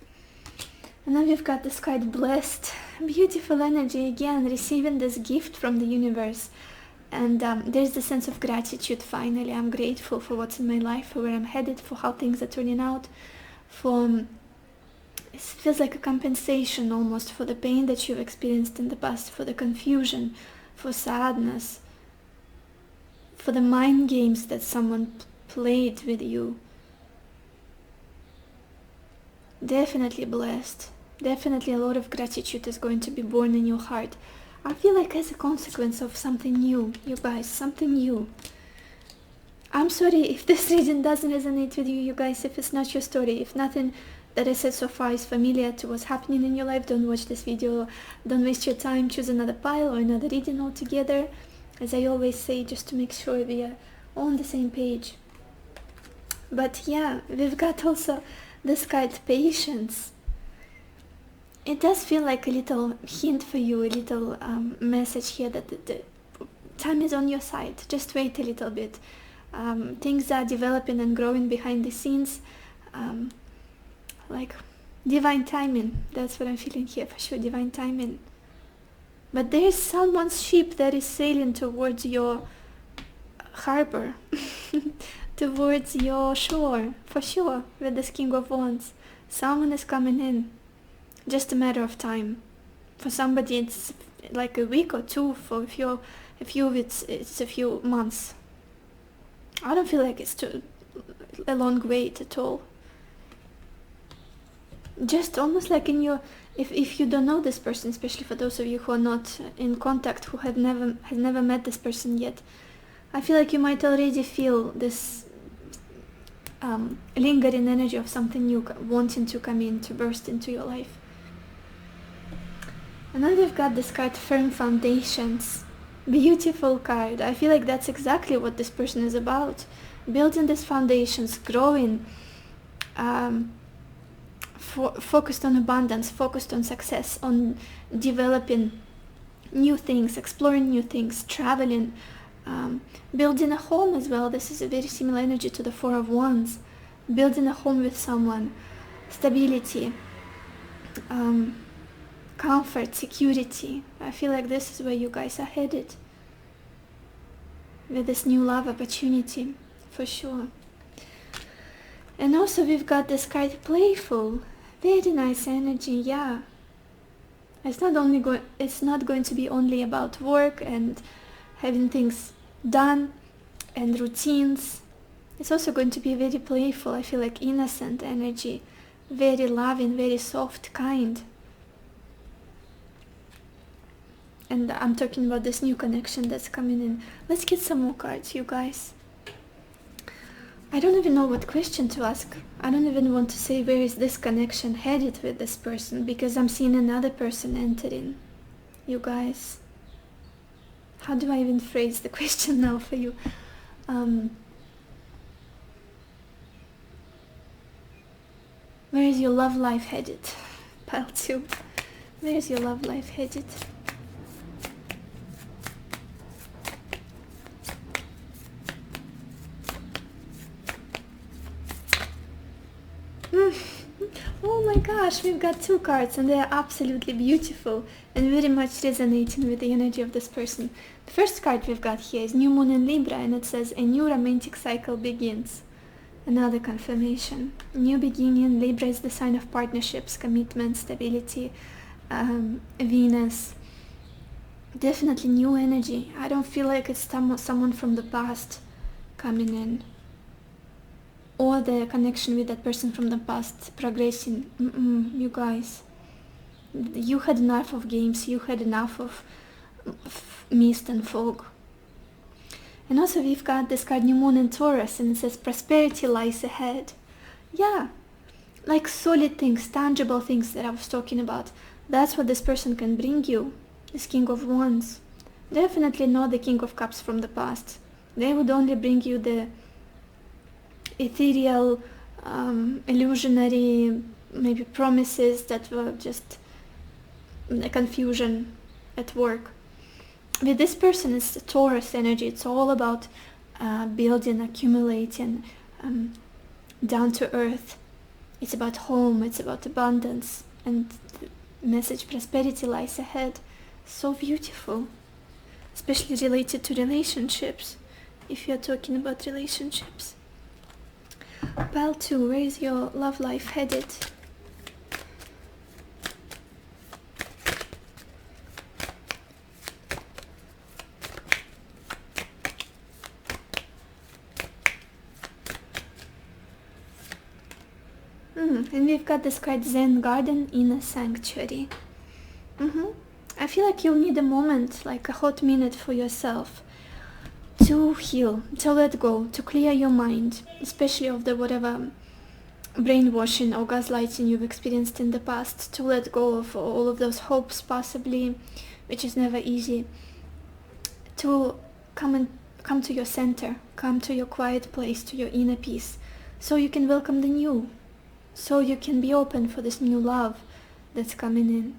And then we've got this card, Blessed. Beautiful energy, again, receiving this gift from the universe. And there's the sense of gratitude finally. I'm grateful for what's in my life, for where I'm headed, for how things are turning out, for it feels like a compensation almost for the pain that you've experienced in the past, for the confusion, for sadness, for the mind games that someone played with you. Definitely blessed. Definitely a lot of gratitude is going to be born in your heart. I feel like as a consequence of something new, you guys, something new. I'm sorry if this reading doesn't resonate with you, you guys, if it's not your story, if nothing that I said so far is familiar to what's happening in your life, don't watch this video, don't waste your time, choose another pile or another reading altogether. As I always say, just to make sure we are on the same page. But yeah, we've got also this card, patience. It does feel like a little hint for you, a little message here that the time is on your side. Just wait a little bit. Things are developing and growing behind the scenes. Like divine timing. That's what I'm feeling here for sure, divine timing. But there's someone's ship that is sailing towards your harbor, towards your shore, for sure, with this King of Wands. Someone is coming in. Just a matter of time. For somebody it's like a week or two, for a few it's a few months. I don't feel like it's a long wait at all. Just almost like in your, if you don't know this person, especially for those of you who are not in contact, who has never met this person yet, I feel like you might already feel this lingering energy of something new wanting to come in, to burst into your life. And then we've got this card, Firm Foundations. Beautiful card. I feel like that's exactly what this person is about. Building these foundations, growing, focused on abundance, focused on success, on developing new things, exploring new things, traveling, building a home as well. This is a very similar energy to the Four of Wands. Building a home with someone, stability, comfort, security. I feel like this is where you guys are headed with this new love opportunity, for sure. And also we've got this card, Playful. Very nice energy, yeah. It's not going to be only about work and having things done and routines. It's also going to be very playful. I feel like innocent energy, very loving, very soft, kind. And I'm talking about this new connection that's coming in. Let's get some more cards, you guys. I don't even know what question to ask. I don't even want to say where is this connection headed with this person, because I'm seeing another person entering. You guys, how do I even phrase the question now for you? Where is your love life headed? Pile 2. Where is your love life headed? Oh my gosh, we've got 2 cards and they are absolutely beautiful and very much resonating with the energy of this person. The first card we've got here is New Moon in Libra, and it says, a new romantic cycle begins. Another confirmation. New beginning. Libra is the sign of partnerships, commitment, stability, Venus. Definitely new energy. I don't feel like it's someone from the past coming in, or the connection with that person from the past progressing. You guys, you had enough of games, you had enough of mist and fog. And also we've got this card, New Moon in Taurus, and it says prosperity lies ahead. Yeah, like solid things, tangible things that I was talking about. That's what this person can bring you, this King of Wands. Definitely not the King of Cups from the past. They would only bring you the ethereal, illusionary, maybe promises that were just a confusion at work. With this person, it's Taurus energy. It's all about building, accumulating, down to earth. It's about home, it's about abundance, and the message prosperity lies ahead. So beautiful, especially related to relationships, if you're talking about relationships. Pile 2, where is your love life headed? And we've got this card, Zen Garden in a Sanctuary. I feel like you'll need a moment, like a hot minute for yourself, to heal, to let go, to clear your mind, especially of the whatever brainwashing or gaslighting you've experienced in the past, to let go of all of those hopes possibly, which is never easy, to come to your center, come to your quiet place, to your inner peace, so you can welcome the new, so you can be open for this new love that's coming in.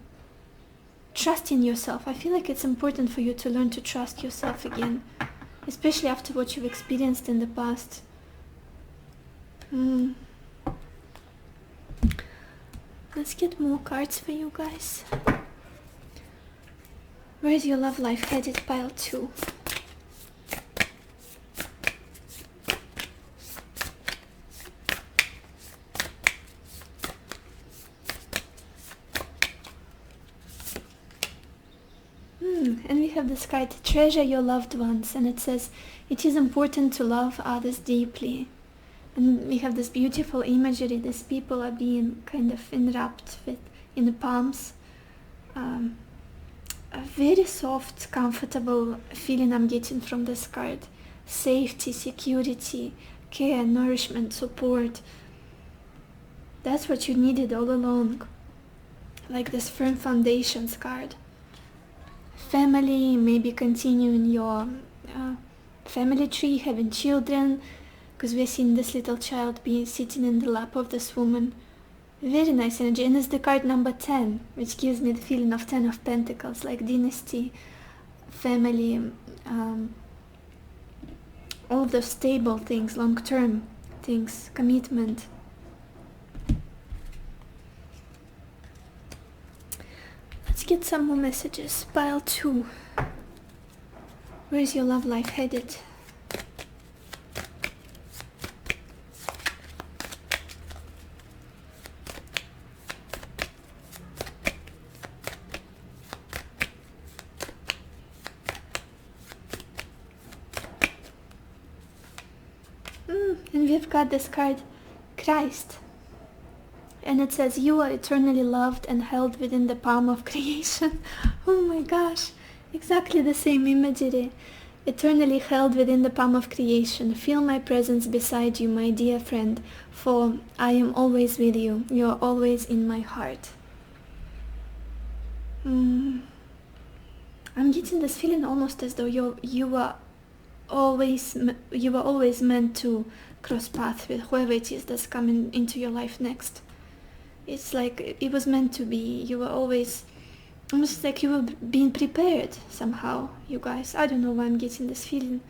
Trust in yourself. I feel like it's important for you to learn to trust yourself again, especially after what you've experienced in the past. Let's get more cards for you guys. Where's your love life headed, pile 2? And we have this card, treasure your loved ones, and it says, it is important to love others deeply. And we have this beautiful imagery, these people are being kind of enwrapped in the palms. A very soft, comfortable feeling I'm getting from this card. Safety, security, care, nourishment, support. That's what you needed all along. Like this firm foundations card. Family, maybe continuing your family tree, having children, because we're seeing this little child sitting in the lap of this woman. Very nice energy. And it's the card number 10, which gives me the feeling of 10 of Pentacles, like dynasty, family, all of those stable things, long-term things, commitment. Let's get some more messages. Pile 2. Where is your love life headed? And we've got this card, Christ. And it says, you are eternally loved and held within the palm of creation. Oh my gosh, exactly the same imagery. Eternally held within the palm of creation. Feel my presence beside you, my dear friend, for I am always with you. You are always in my heart. I'm getting this feeling almost as though you were always meant to cross paths with whoever it is that's coming into your life next. It's like it was meant to be. You were always, almost like you were being prepared somehow, you guys. I don't know why I'm getting this feeling.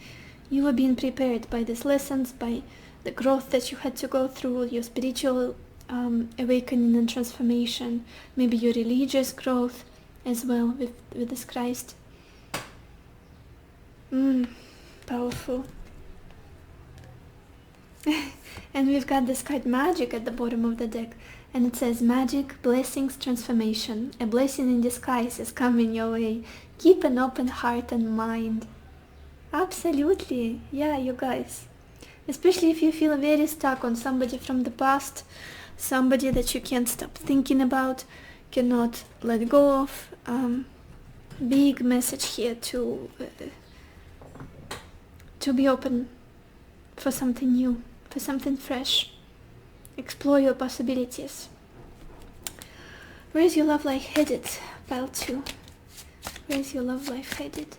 You were being prepared by these lessons, by the growth that you had to go through, your spiritual awakening and transformation, maybe your religious growth as well with this Christ. Powerful. And we've got this card magic at the bottom of the deck, and it says magic, blessings, transformation. A blessing in disguise is coming your way. Keep an open heart and mind. Absolutely. Yeah, you guys. Especially if you feel very stuck on somebody from the past, somebody that you can't stop thinking about, cannot let go of. Big message here to be open for something new, for something fresh. Explore your possibilities. Where is your love life headed, pile 2? Where is your love life headed?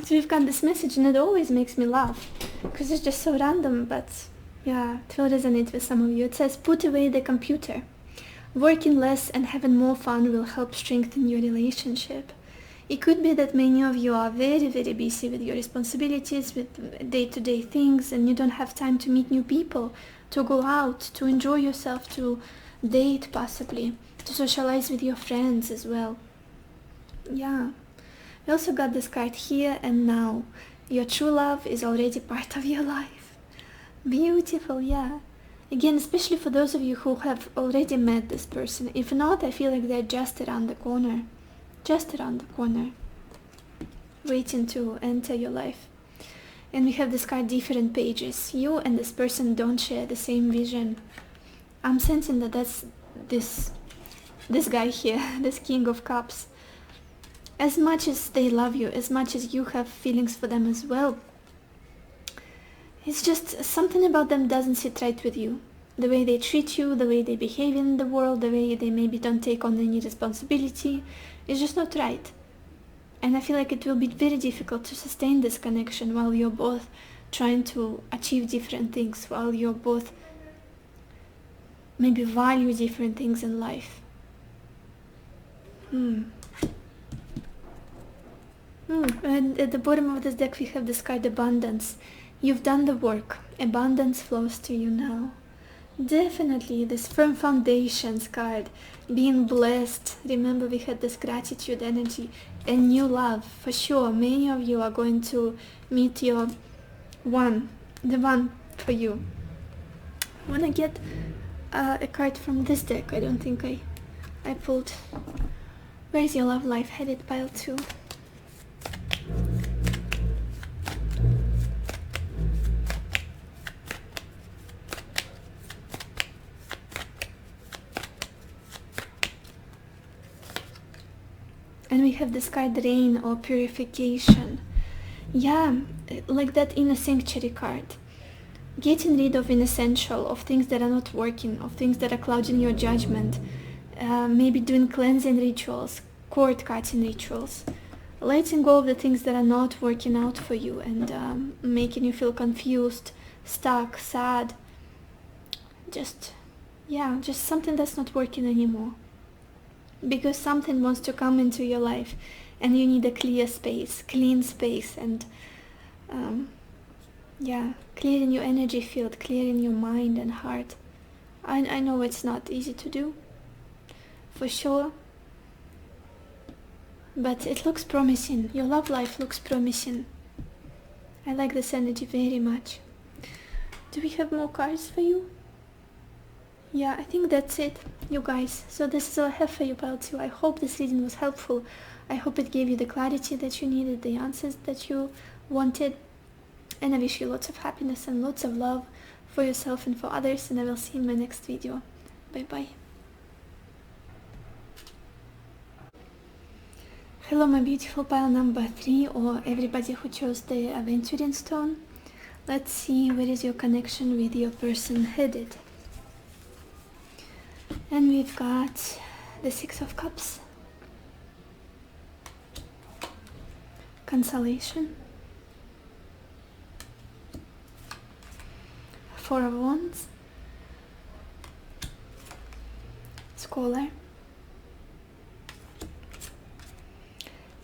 We've got this message, and it always makes me laugh because it's just so random, but yeah, it will resonate with some of you. It says, put away the computer. Working less and having more fun will help strengthen your relationship. It could be that many of you are very, very busy with your responsibilities, with day-to-day things, and you don't have time to meet new people, to go out, to enjoy yourself, to date possibly, to socialize with your friends as well. Yeah. We also got this card, here and now. Your true love is already part of your life. Beautiful, yeah. Again, especially for those of you who have already met this person. If not, I feel like they're just around the corner. Just around the corner. Waiting to enter your life. And we have this card, different pages. You and this person don't share the same vision. I'm sensing that that's this guy here, this King of Cups. As much as they love you, as much as you have feelings for them as well, it's just something about them doesn't sit right with you. The way they treat you, the way they behave in the world, the way they maybe don't take on any responsibility, is just not right. And I feel like it will be very difficult to sustain this connection while you're both trying to achieve different things, while you're both maybe value different things in life. And at the bottom of this deck we have this card, abundance. You've done the work. Abundance flows to you now. Definitely this firm foundations card, being blessed. Remember, we had this gratitude energy and new love. For sure, many of you are going to meet your one, the one for you. I want to get a card from this deck. I don't think I pulled. Where's your love life headed, pile 2? And we have this card, rain or purification. Yeah, like that inner sanctuary card. Getting rid of inessential, of things that are not working, of things that are clouding your judgment. Maybe doing cleansing rituals, cord cutting rituals. Letting go of the things that are not working out for you and making you feel confused, stuck, sad. Just something that's not working anymore. Because something wants to come into your life and you need a clear space, clean space, and clearing your energy field, clearing your mind and heart. I know it's not easy to do, for sure, but it looks promising. Your love life looks promising. I like this energy very much. Do we have more cards for you? Yeah, I think that's it, you guys. So this is all I have for you, pile 2. I hope this reading was helpful. I hope it gave you the clarity that you needed, the answers that you wanted. And I wish you lots of happiness and lots of love for yourself and for others. And I will see you in my next video. Bye-bye. Hello, my beautiful pile number 3, or everybody who chose the aventuring stone. Let's see where is your connection with your person headed. And we've got the 6 of Cups, consolation, 4 of Wands, Scholar,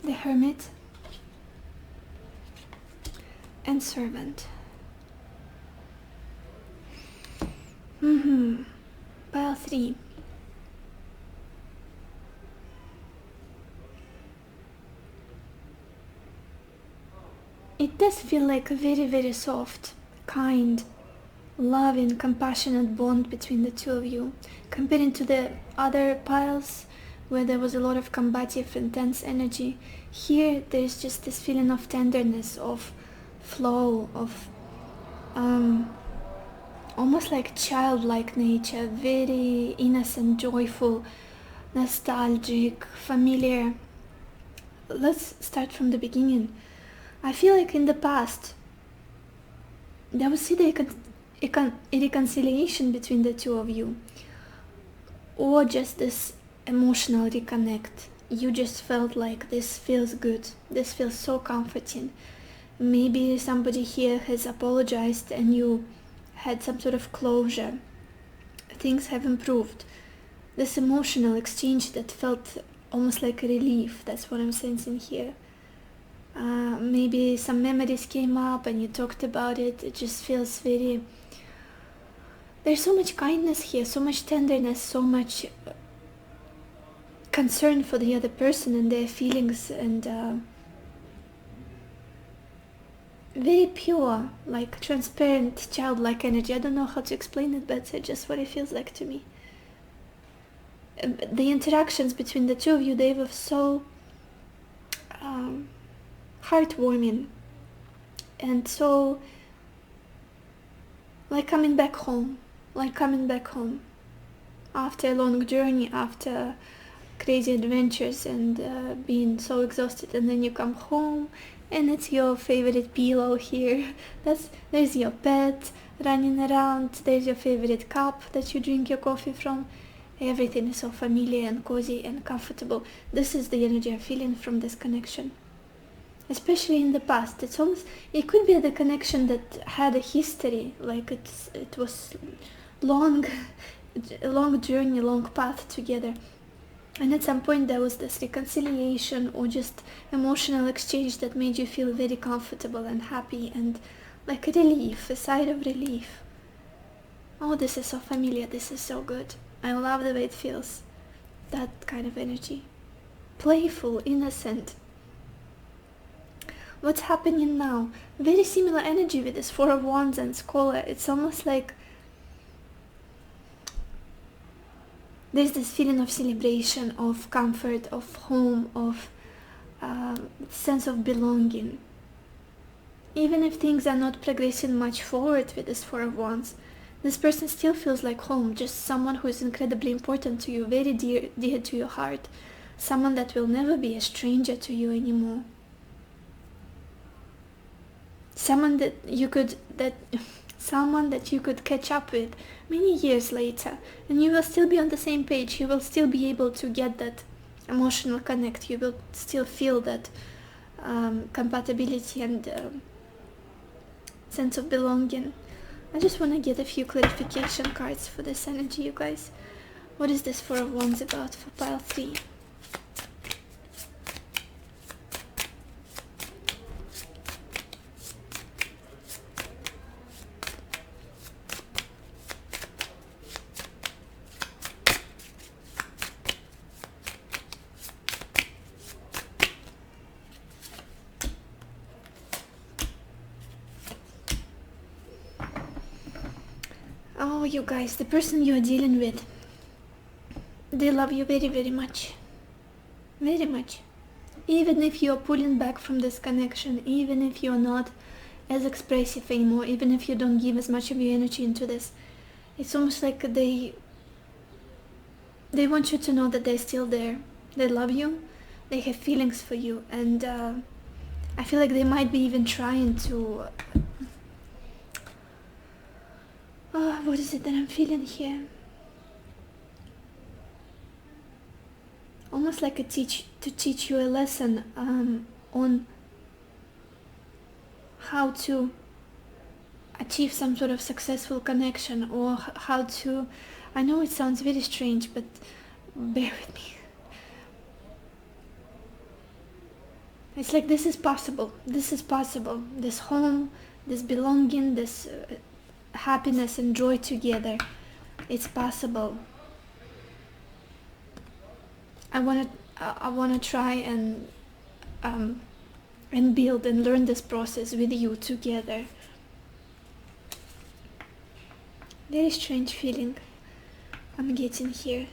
the Hermit, and Servant. Pile 3. It does feel like a very, very soft, kind, loving, compassionate bond between the two of you. Comparing to the other piles where there was a lot of combative, intense energy, here there's just this feeling of tenderness, of flow, of almost like childlike nature, very innocent, joyful, nostalgic, familiar. Let's start from the beginning. I feel like in the past there was either a reconciliation between the two of you, or just this emotional reconnect. You just felt like this feels good, this feels so comforting. Maybe somebody here has apologized and you had some sort of closure. Things have improved. This emotional exchange that felt almost like a relief, that's what I'm sensing here. Maybe some memories came up and you talked about it. It just feels very... There's so much kindness here, so much tenderness, so much concern for the other person and their feelings, and very pure, like transparent, childlike energy. I don't know how to explain it, but it's just what it feels like to me. The interactions between the two of you, they were so heartwarming and so like coming back home after a long journey, after crazy adventures and being so exhausted, and then you come home and it's your favorite pillow here. There's your pet running around, there's your favorite cup that you drink your coffee from. Everything is so familiar and cozy and comfortable. This is the energy I'm feeling from this connection. Especially in the past, it could be the connection that had a history, like it was a long journey, long path together, and at some point there was this reconciliation or just emotional exchange that made you feel very comfortable and happy and like a relief, a sigh of relief. Oh, this is so familiar, this is so good. I love the way it feels. That kind of energy. Playful, innocent. What's happening now? Very similar energy with this Four of Wands and Scholar. It's almost like there's this feeling of celebration, of comfort, of home, of sense of belonging. Even if things are not progressing much forward with this Four of Wands, this person still feels like home, just someone who is incredibly important to you, very dear to your heart, someone that will never be a stranger to you anymore. Someone that you could catch up with many years later, and you will still be on the same page. You will still be able to get that emotional connect. You will still feel that compatibility and sense of belonging. I just want to get a few clarification cards for this energy, you guys. What is this Four of Wands about for pile 3? Oh, you guys, the person you're dealing with, they love you very, very much. Very much. Even if you're pulling back from this connection, even if you're not as expressive anymore, even if you don't give as much of your energy into this, it's almost like they want you to know that they're still there. They love you, they have feelings for you, and I feel like they might be even trying to what is it that I'm feeling here? Almost like to teach you a lesson on how to achieve some sort of successful connection, or how to, I know it sounds very strange, but bear with me. It's like this is possible. This home, this belonging, this happiness and joy together, it's possible. I wanna try and build and learn this process with you together. Very strange feeling I'm getting here,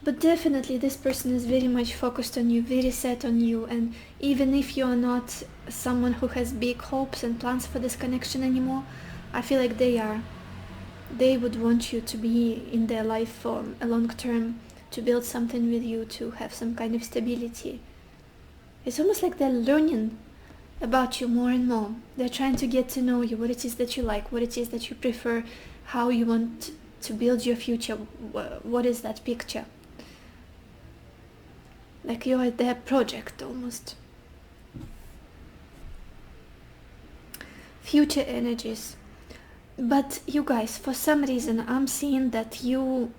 but definitely this person is very much focused on you, very set on you, and even if you're not someone who has big hopes and plans for this connection anymore, I feel like they would want you to be in their life for a long term, to build something with you, to have some kind of stability. It's almost like they're learning about you more and more. They're trying to get to know you, what it is that you like, what it is that you prefer, how you want to build your future, what is that picture. Like you're their project almost. Future energies. But you guys, for some reason, I'm seeing that you're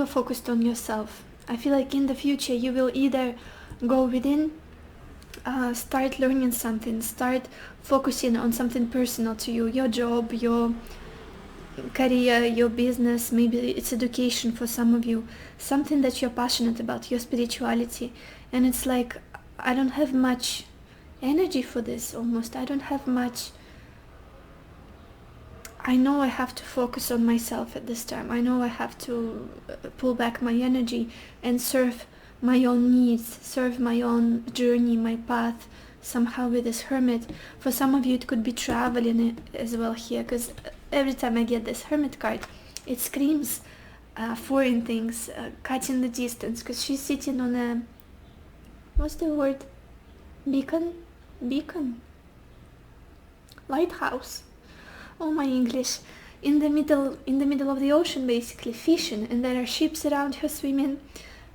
focused on yourself. I feel like in the future you will either go within, start learning something, start focusing on something personal to you, your job, your career, your business, maybe it's education for some of you, something that you're passionate about, your spirituality. And it's like I don't have much energy for this almost. I don't have much. I know I have to focus on myself at this time. I know I have to pull back my energy and serve my own needs, serve my own journey, my path somehow with this hermit. For some of you it could be traveling as well here, because every time I get this hermit card, it screams foreign things, cut in the distance, because she's sitting on a, what's the word, beacon, lighthouse, oh my English, in the middle of the ocean, basically fishing, and there are ships around her swimming.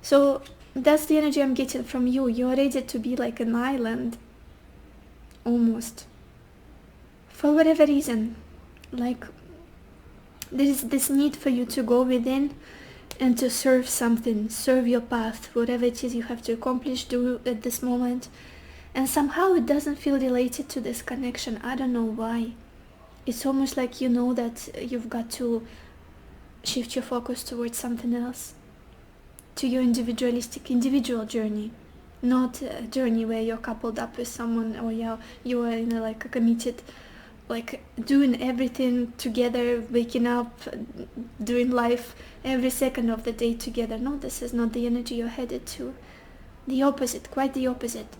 So that's the energy I'm getting from you. You're ready to be like an island almost, for whatever reason. Like there is this need for you to go within and to serve something, serve your path, whatever it is you have to accomplish, do at this moment. And somehow it doesn't feel related to this connection. I don't know why. It's almost like you know that you've got to shift your focus towards something else, to your individual journey, not a journey where you're coupled up with someone, or you are in a committed, like doing everything together, waking up, doing life every second of the day together. No, this is not the energy you're headed to. The opposite, quite the opposite.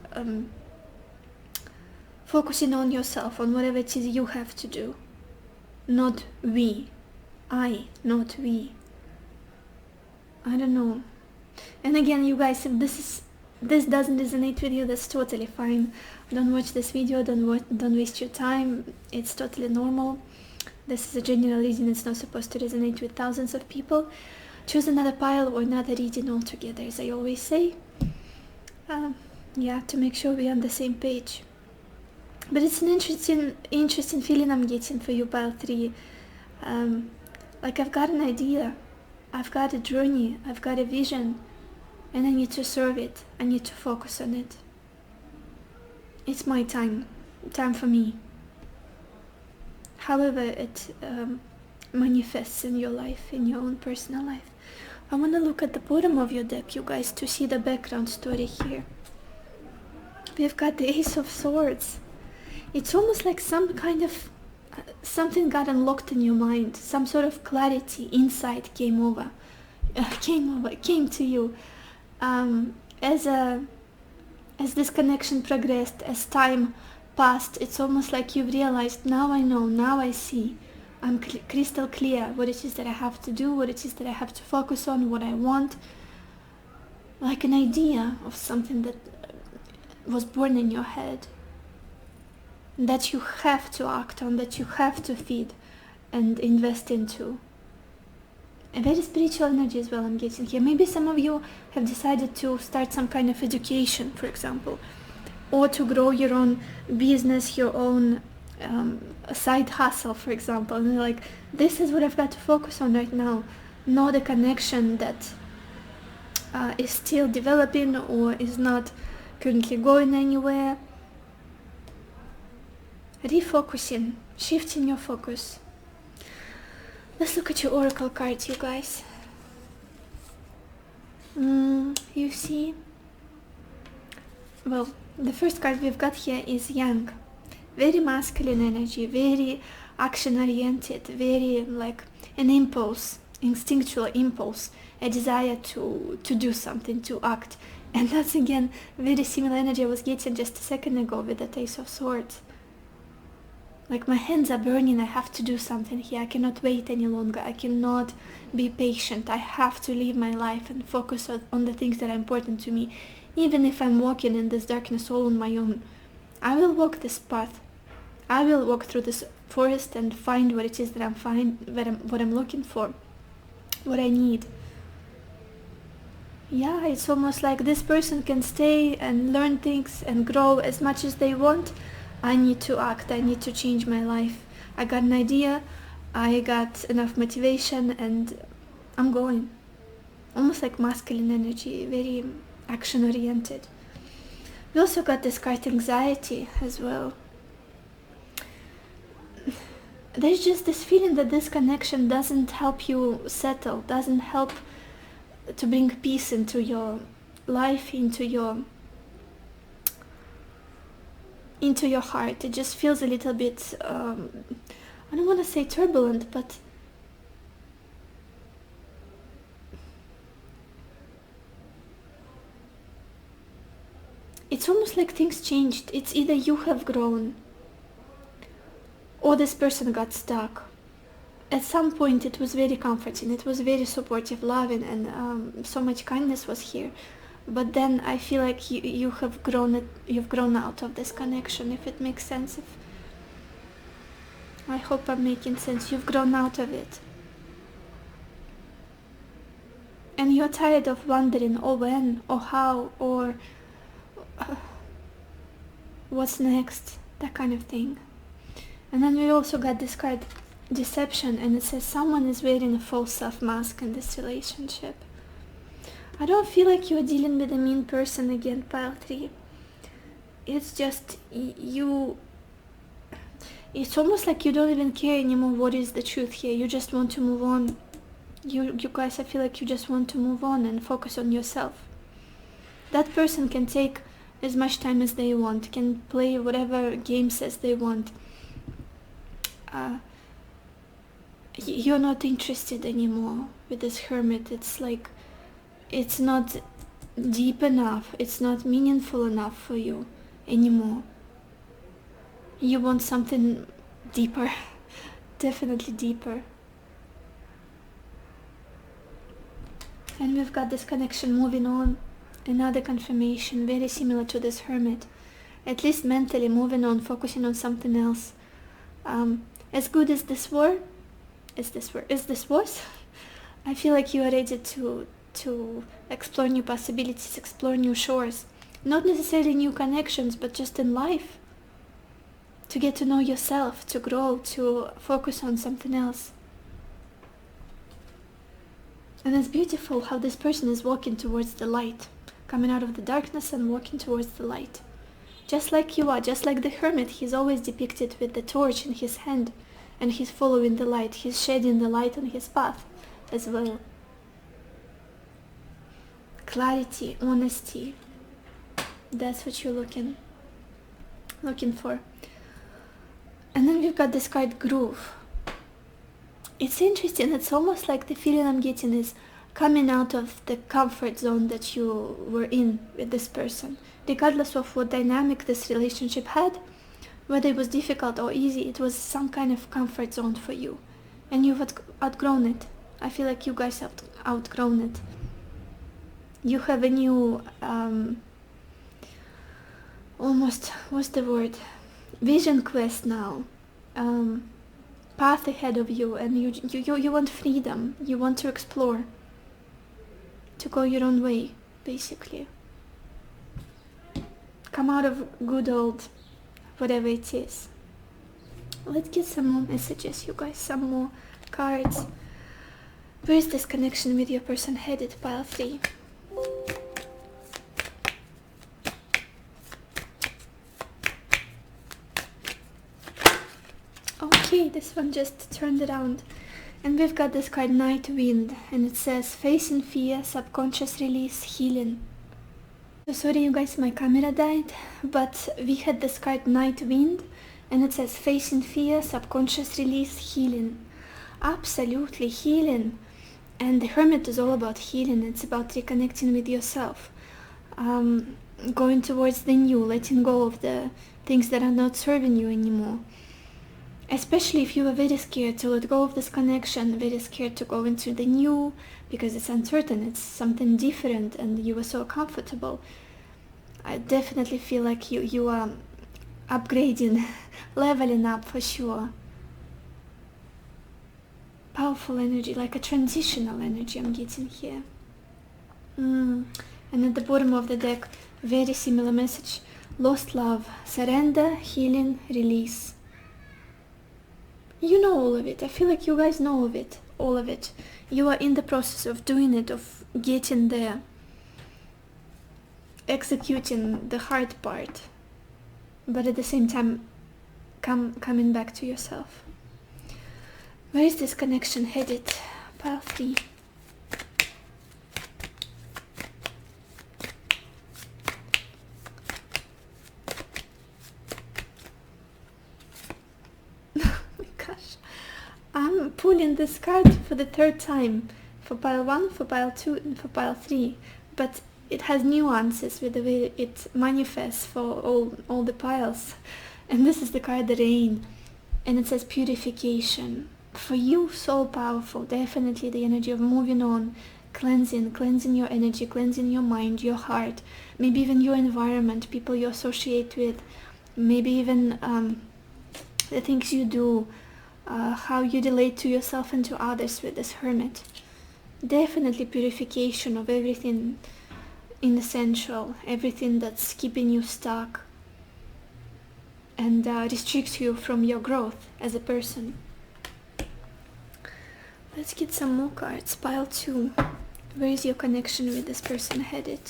Focusing on yourself, on whatever it is you have to do. Not we. Not we. I don't know. And again, you guys, if this doesn't resonate with you, that's totally fine. Don't watch this video, don't waste your time. It's totally normal. This is a general reading. It's not supposed to resonate with thousands of people. Choose another pile or another reading altogether, as I always say. Yeah, to make sure we're on the same page. But it's an interesting feeling I'm getting for you, pile 3. Like I've got an idea, I've got a journey, I've got a vision, and I need to serve it. I need to focus on it. It's my time for me. However it manifests in your life, in your own personal life. I want to look at the bottom of your deck, you guys, to see the background story here. We've got the Ace of Swords. It's almost like some kind of something got unlocked in your mind, some sort of clarity, insight came to you as this connection progressed, as time passed. It's almost like you've realized, now I know, now I see, I'm crystal clear what it is that I have to do, what it is that I have to focus on, what I want. Like an idea of something that was born in your head, that you have to act on, that you have to feed and invest into. A very spiritual energy as well I'm getting here. Maybe some of you have decided to start some kind of education, for example, or to grow your own business, your own side hustle, for example. And you're like, this is what I've got to focus on right now, not a connection that is still developing or is not currently going anywhere. Refocusing, shifting your focus. Let's look at your oracle cards, you guys. You see, well, the first card we've got here is Yang. Very masculine energy, very action oriented, very like an impulse, instinctual impulse, a desire to do something, to act. And that's again very similar energy I was getting just a second ago with the Ace of Swords. Like my hands are burning, I have to do something here, I cannot wait any longer, I cannot be patient, I have to live my life and focus on the things that are important to me. Even if I'm walking in this darkness all on my own, I will walk this path. I will walk through this forest and find what it is that what I'm looking for, what I need. Yeah, it's almost like this person can stay and learn things and grow as much as they want. I need to act, I need to change my life. I got an idea, I got enough motivation, and I'm going. Almost like masculine energy, very action oriented. We also got this card Anxiety as well. There's just this feeling that this connection doesn't help you settle, doesn't help to bring peace into your life, into your into your heart. It just feels a little bit, I don't want to say turbulent, but it's almost like things changed. It's either you have grown or this person got stuck. At some point it was very comforting, it was very supportive, loving, and so much kindness was here. But then I feel like you've grown out of this connection, if it makes sense. I hope I'm making sense. You've grown out of it. And you're tired of wondering, or when, or how, or what's next, that kind of thing. And then we also got this card, deception, and it says someone is wearing a false self-mask in this relationship. I don't feel like you're dealing with a mean person again, pile 3. It's just you, it's almost like you don't even care anymore what is the truth here. You just want to move on. You guys, I feel like you just want to move on and focus on yourself. That person can take as much time as they want, can play whatever games as they want. You're not interested anymore with this hermit. It's like, it's not deep enough, it's not meaningful enough for you anymore. You want something deeper, definitely deeper. And we've got this connection moving on. Another confirmation, very similar to this hermit. At least mentally moving on, focusing on something else. As good as this was, I feel like you are ready to explore new possibilities, explore new shores. Not necessarily new connections, but just in life. To get to know yourself, to grow, to focus on something else. And it's beautiful how this person is walking towards the light, coming out of the darkness and walking towards the light. Just like you are, just like the hermit, he's always depicted with the torch in his hand, and he's following the light, he's shedding the light on his path as well. Clarity, honesty, that's what you're looking for. And then we've got this card, groove. It's interesting, it's almost like the feeling I'm getting is coming out of the comfort zone that you were in with this person. Regardless of what dynamic this relationship had, whether it was difficult or easy, it was some kind of comfort zone for you. And you've outgrown it. I feel like you guys have outgrown it. You have a new, almost, what's the word? Vision quest now. Path ahead of you, and you want freedom. You want to explore. To go your own way, basically. Come out of good old whatever it is. Let's get some more messages, you guys, some more cards. Where is this connection with your person headed, pile 3? Okay, this one just turned around. And we've got this card, Night Wind, and it says facing fear, subconscious release, healing. So sorry you guys, my camera died, but we had this card, Night Wind, and it says facing fear, subconscious release, healing. Absolutely, healing. And the hermit is all about healing. It's about reconnecting with yourself, going towards the new, letting go of the things that are not serving you anymore. Especially if you were very scared to let go of this connection, very scared to go into the new, because it's uncertain, it's something different, and you were so comfortable. I definitely feel like you are upgrading, leveling up for sure. Powerful energy, like a transitional energy I'm getting here. And at the bottom of the deck, very similar message. Lost love, surrender, healing, release. You know all of it. I feel like you guys know of it, all of it. You are in the process of doing it, of getting there, executing the hard part, but at the same time coming back to yourself. Where is this connection headed, pile 3? pulling this card for the third time, for pile 1, for pile 2, and for pile 3, but it has nuances with the way it manifests for all the piles. And this is the card, the Rain, and it says purification. For you, so powerful, definitely the energy of moving on, cleansing your energy, cleansing your mind, your heart, maybe even your environment, people you associate with, maybe even the things you do, how you relate to yourself and to others with this Hermit. Definitely purification of everything inessential, everything that's keeping you stuck and restricts you from your growth as a person. Let's get some more cards. Pile 2. Where is your connection with this person headed?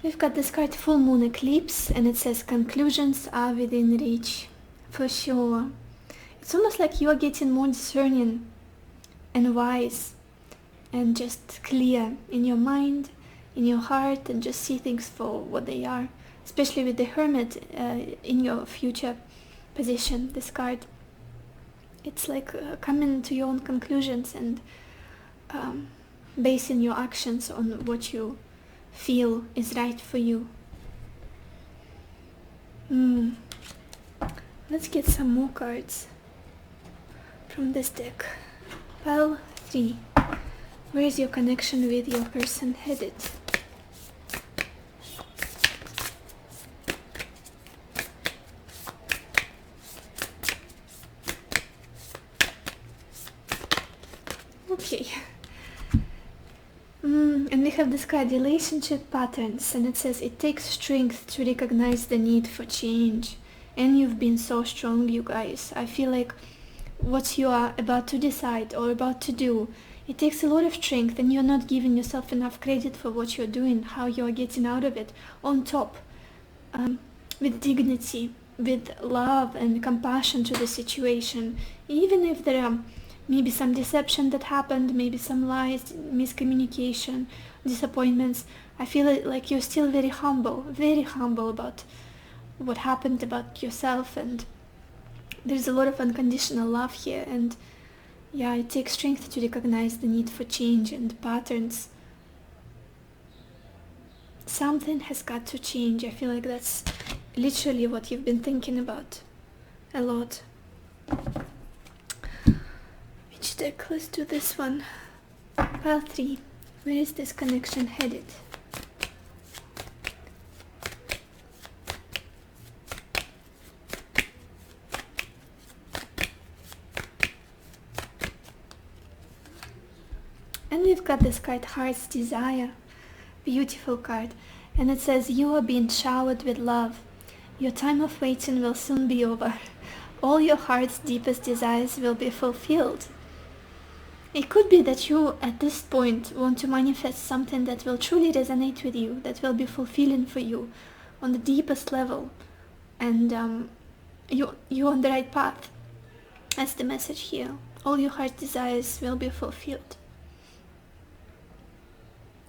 We've got this card, Full Moon Eclipse, and it says conclusions are within reach. For sure. It's almost like you are getting more discerning and wise and just clear in your mind, in your heart, and just see things for what they are. Especially with the Hermit in your future position, this card. It's like coming to your own conclusions and basing your actions on what you feel is right for you. Let's get some more cards from this deck. Pile 3. Where is your connection with your person headed? Okay. And we have this card, relationship patterns, and it says it takes strength to recognize the need for change. And you've been so strong, you guys. I feel like what you are about to decide or about to do, it takes a lot of strength, and you're not giving yourself enough credit for what you're doing, how you're getting out of it on top, with dignity, with love and compassion to the situation. Even if there are maybe some deception that happened, maybe some lies, miscommunication, disappointments, I feel like you're still very humble about what happened, about yourself, and there's a lot of unconditional love here. And yeah, it takes strength to recognize the need for change and patterns. Something has got to change. I feel like that's literally what you've been thinking about a lot. Which deck? Let's do this one. Pile 3. Where is this connection headed? And we've got this card, Heart's Desire. Beautiful card. And it says, you are being showered with love. Your time of waiting will soon be over. All your heart's deepest desires will be fulfilled. It could be that you, at this point, want to manifest something that will truly resonate with you, that will be fulfilling for you on the deepest level. And you're on the right path. That's the message here. All your heart's desires will be fulfilled.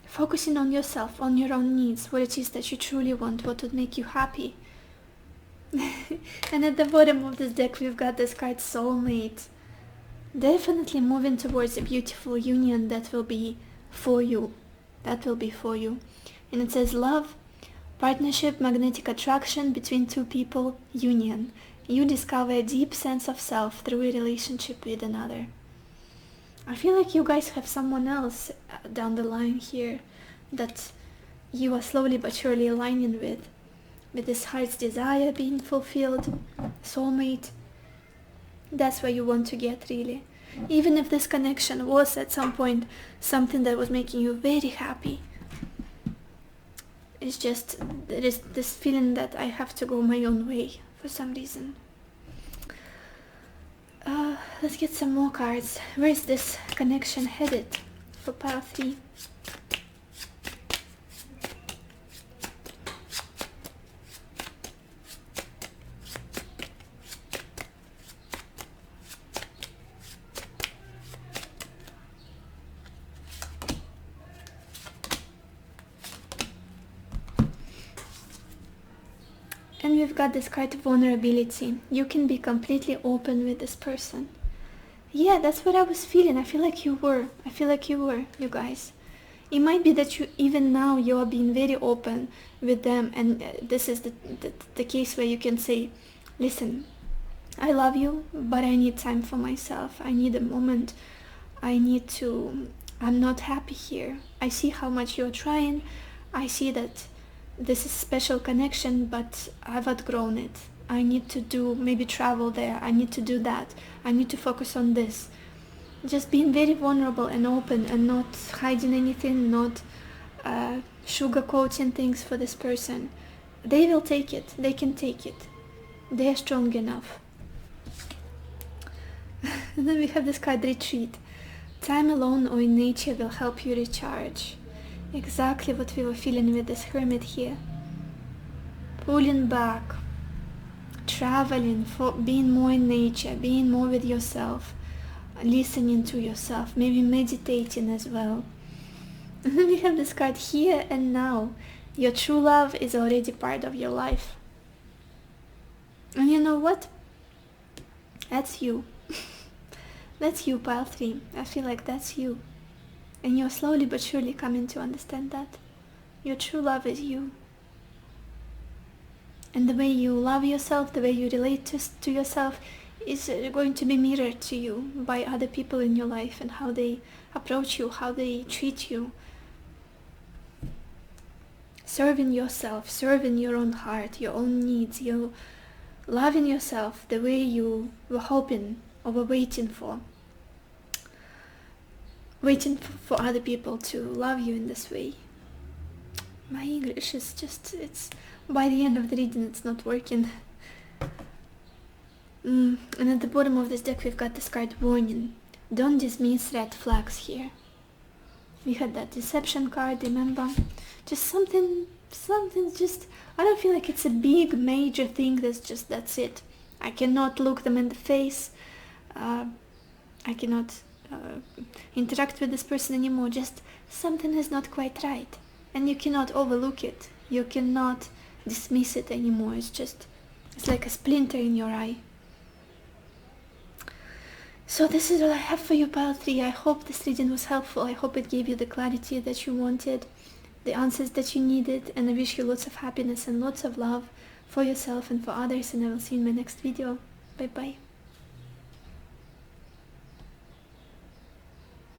Focusing on yourself, on your own needs, what it is that you truly want, what would make you happy. And at the bottom of this deck we've got this card, Soulmate. Definitely moving towards a beautiful union that will be for you. That will be for you. And it says love, partnership, magnetic attraction between two people, union. You discover a deep sense of self through a relationship with another. I feel like you guys have someone else down the line here that you are slowly but surely aligning with this heart's desire being fulfilled, soulmate. That's where you want to get, really. Even if this connection was at some point something that was making you very happy, it's just there is this feeling that I have to go my own way for some reason. Let's get some more cards. Where is this connection headed for pile 3? we've got this card vulnerability. You can be completely open with this person. Yeah, that's what I was feeling. I feel like you were, you guys. It might be that even now you are being very open with them, and this is the case where you can say, listen, I love you, but I need time for myself. I need a moment. I'm not happy here. I see how much you're trying. I see that this is special connection, but I've outgrown it. I need to maybe travel there. I need to do that. I need to focus on this. Just being very vulnerable and open and not hiding anything, not sugarcoating things for this person. They will take it. They can take it. They are strong enough. And then we have this card, retreat. Time alone or in nature will help you recharge. Exactly what we were feeling with this hermit here. Pulling back, traveling, being more in nature, being more with yourself, listening to yourself, maybe meditating as well. And then we have this card, here and now. Your true love is already part of your life. And you know what? That's you. That's you, pile 3. I feel like that's you. And you're slowly but surely coming to understand that. Your true love is you. And the way you love yourself, the way you relate to yourself is going to be mirrored to you by other people in your life, and how they approach you, how they treat you. Serving yourself, serving your own heart, your own needs, you loving yourself the way you were hoping or were waiting for other people to love you in this way. My English is just, it's by the end of the reading it's not working. And at the bottom of this deck we've got this card, warning. Don't dismiss red flags here. We had that deception card, remember? Just something just, I don't feel like it's a big major thing, that's it. I cannot look them in the face. I cannot interact with this person anymore. Just something is not quite right. And you cannot overlook it. You cannot dismiss it anymore. It's like a splinter in your eye. So this is all I have for you, pile 3. I hope this reading was helpful. I hope it gave you the clarity that you wanted, the answers that you needed, and I wish you lots of happiness and lots of love for yourself and for others, and I will see you in my next video. Bye bye.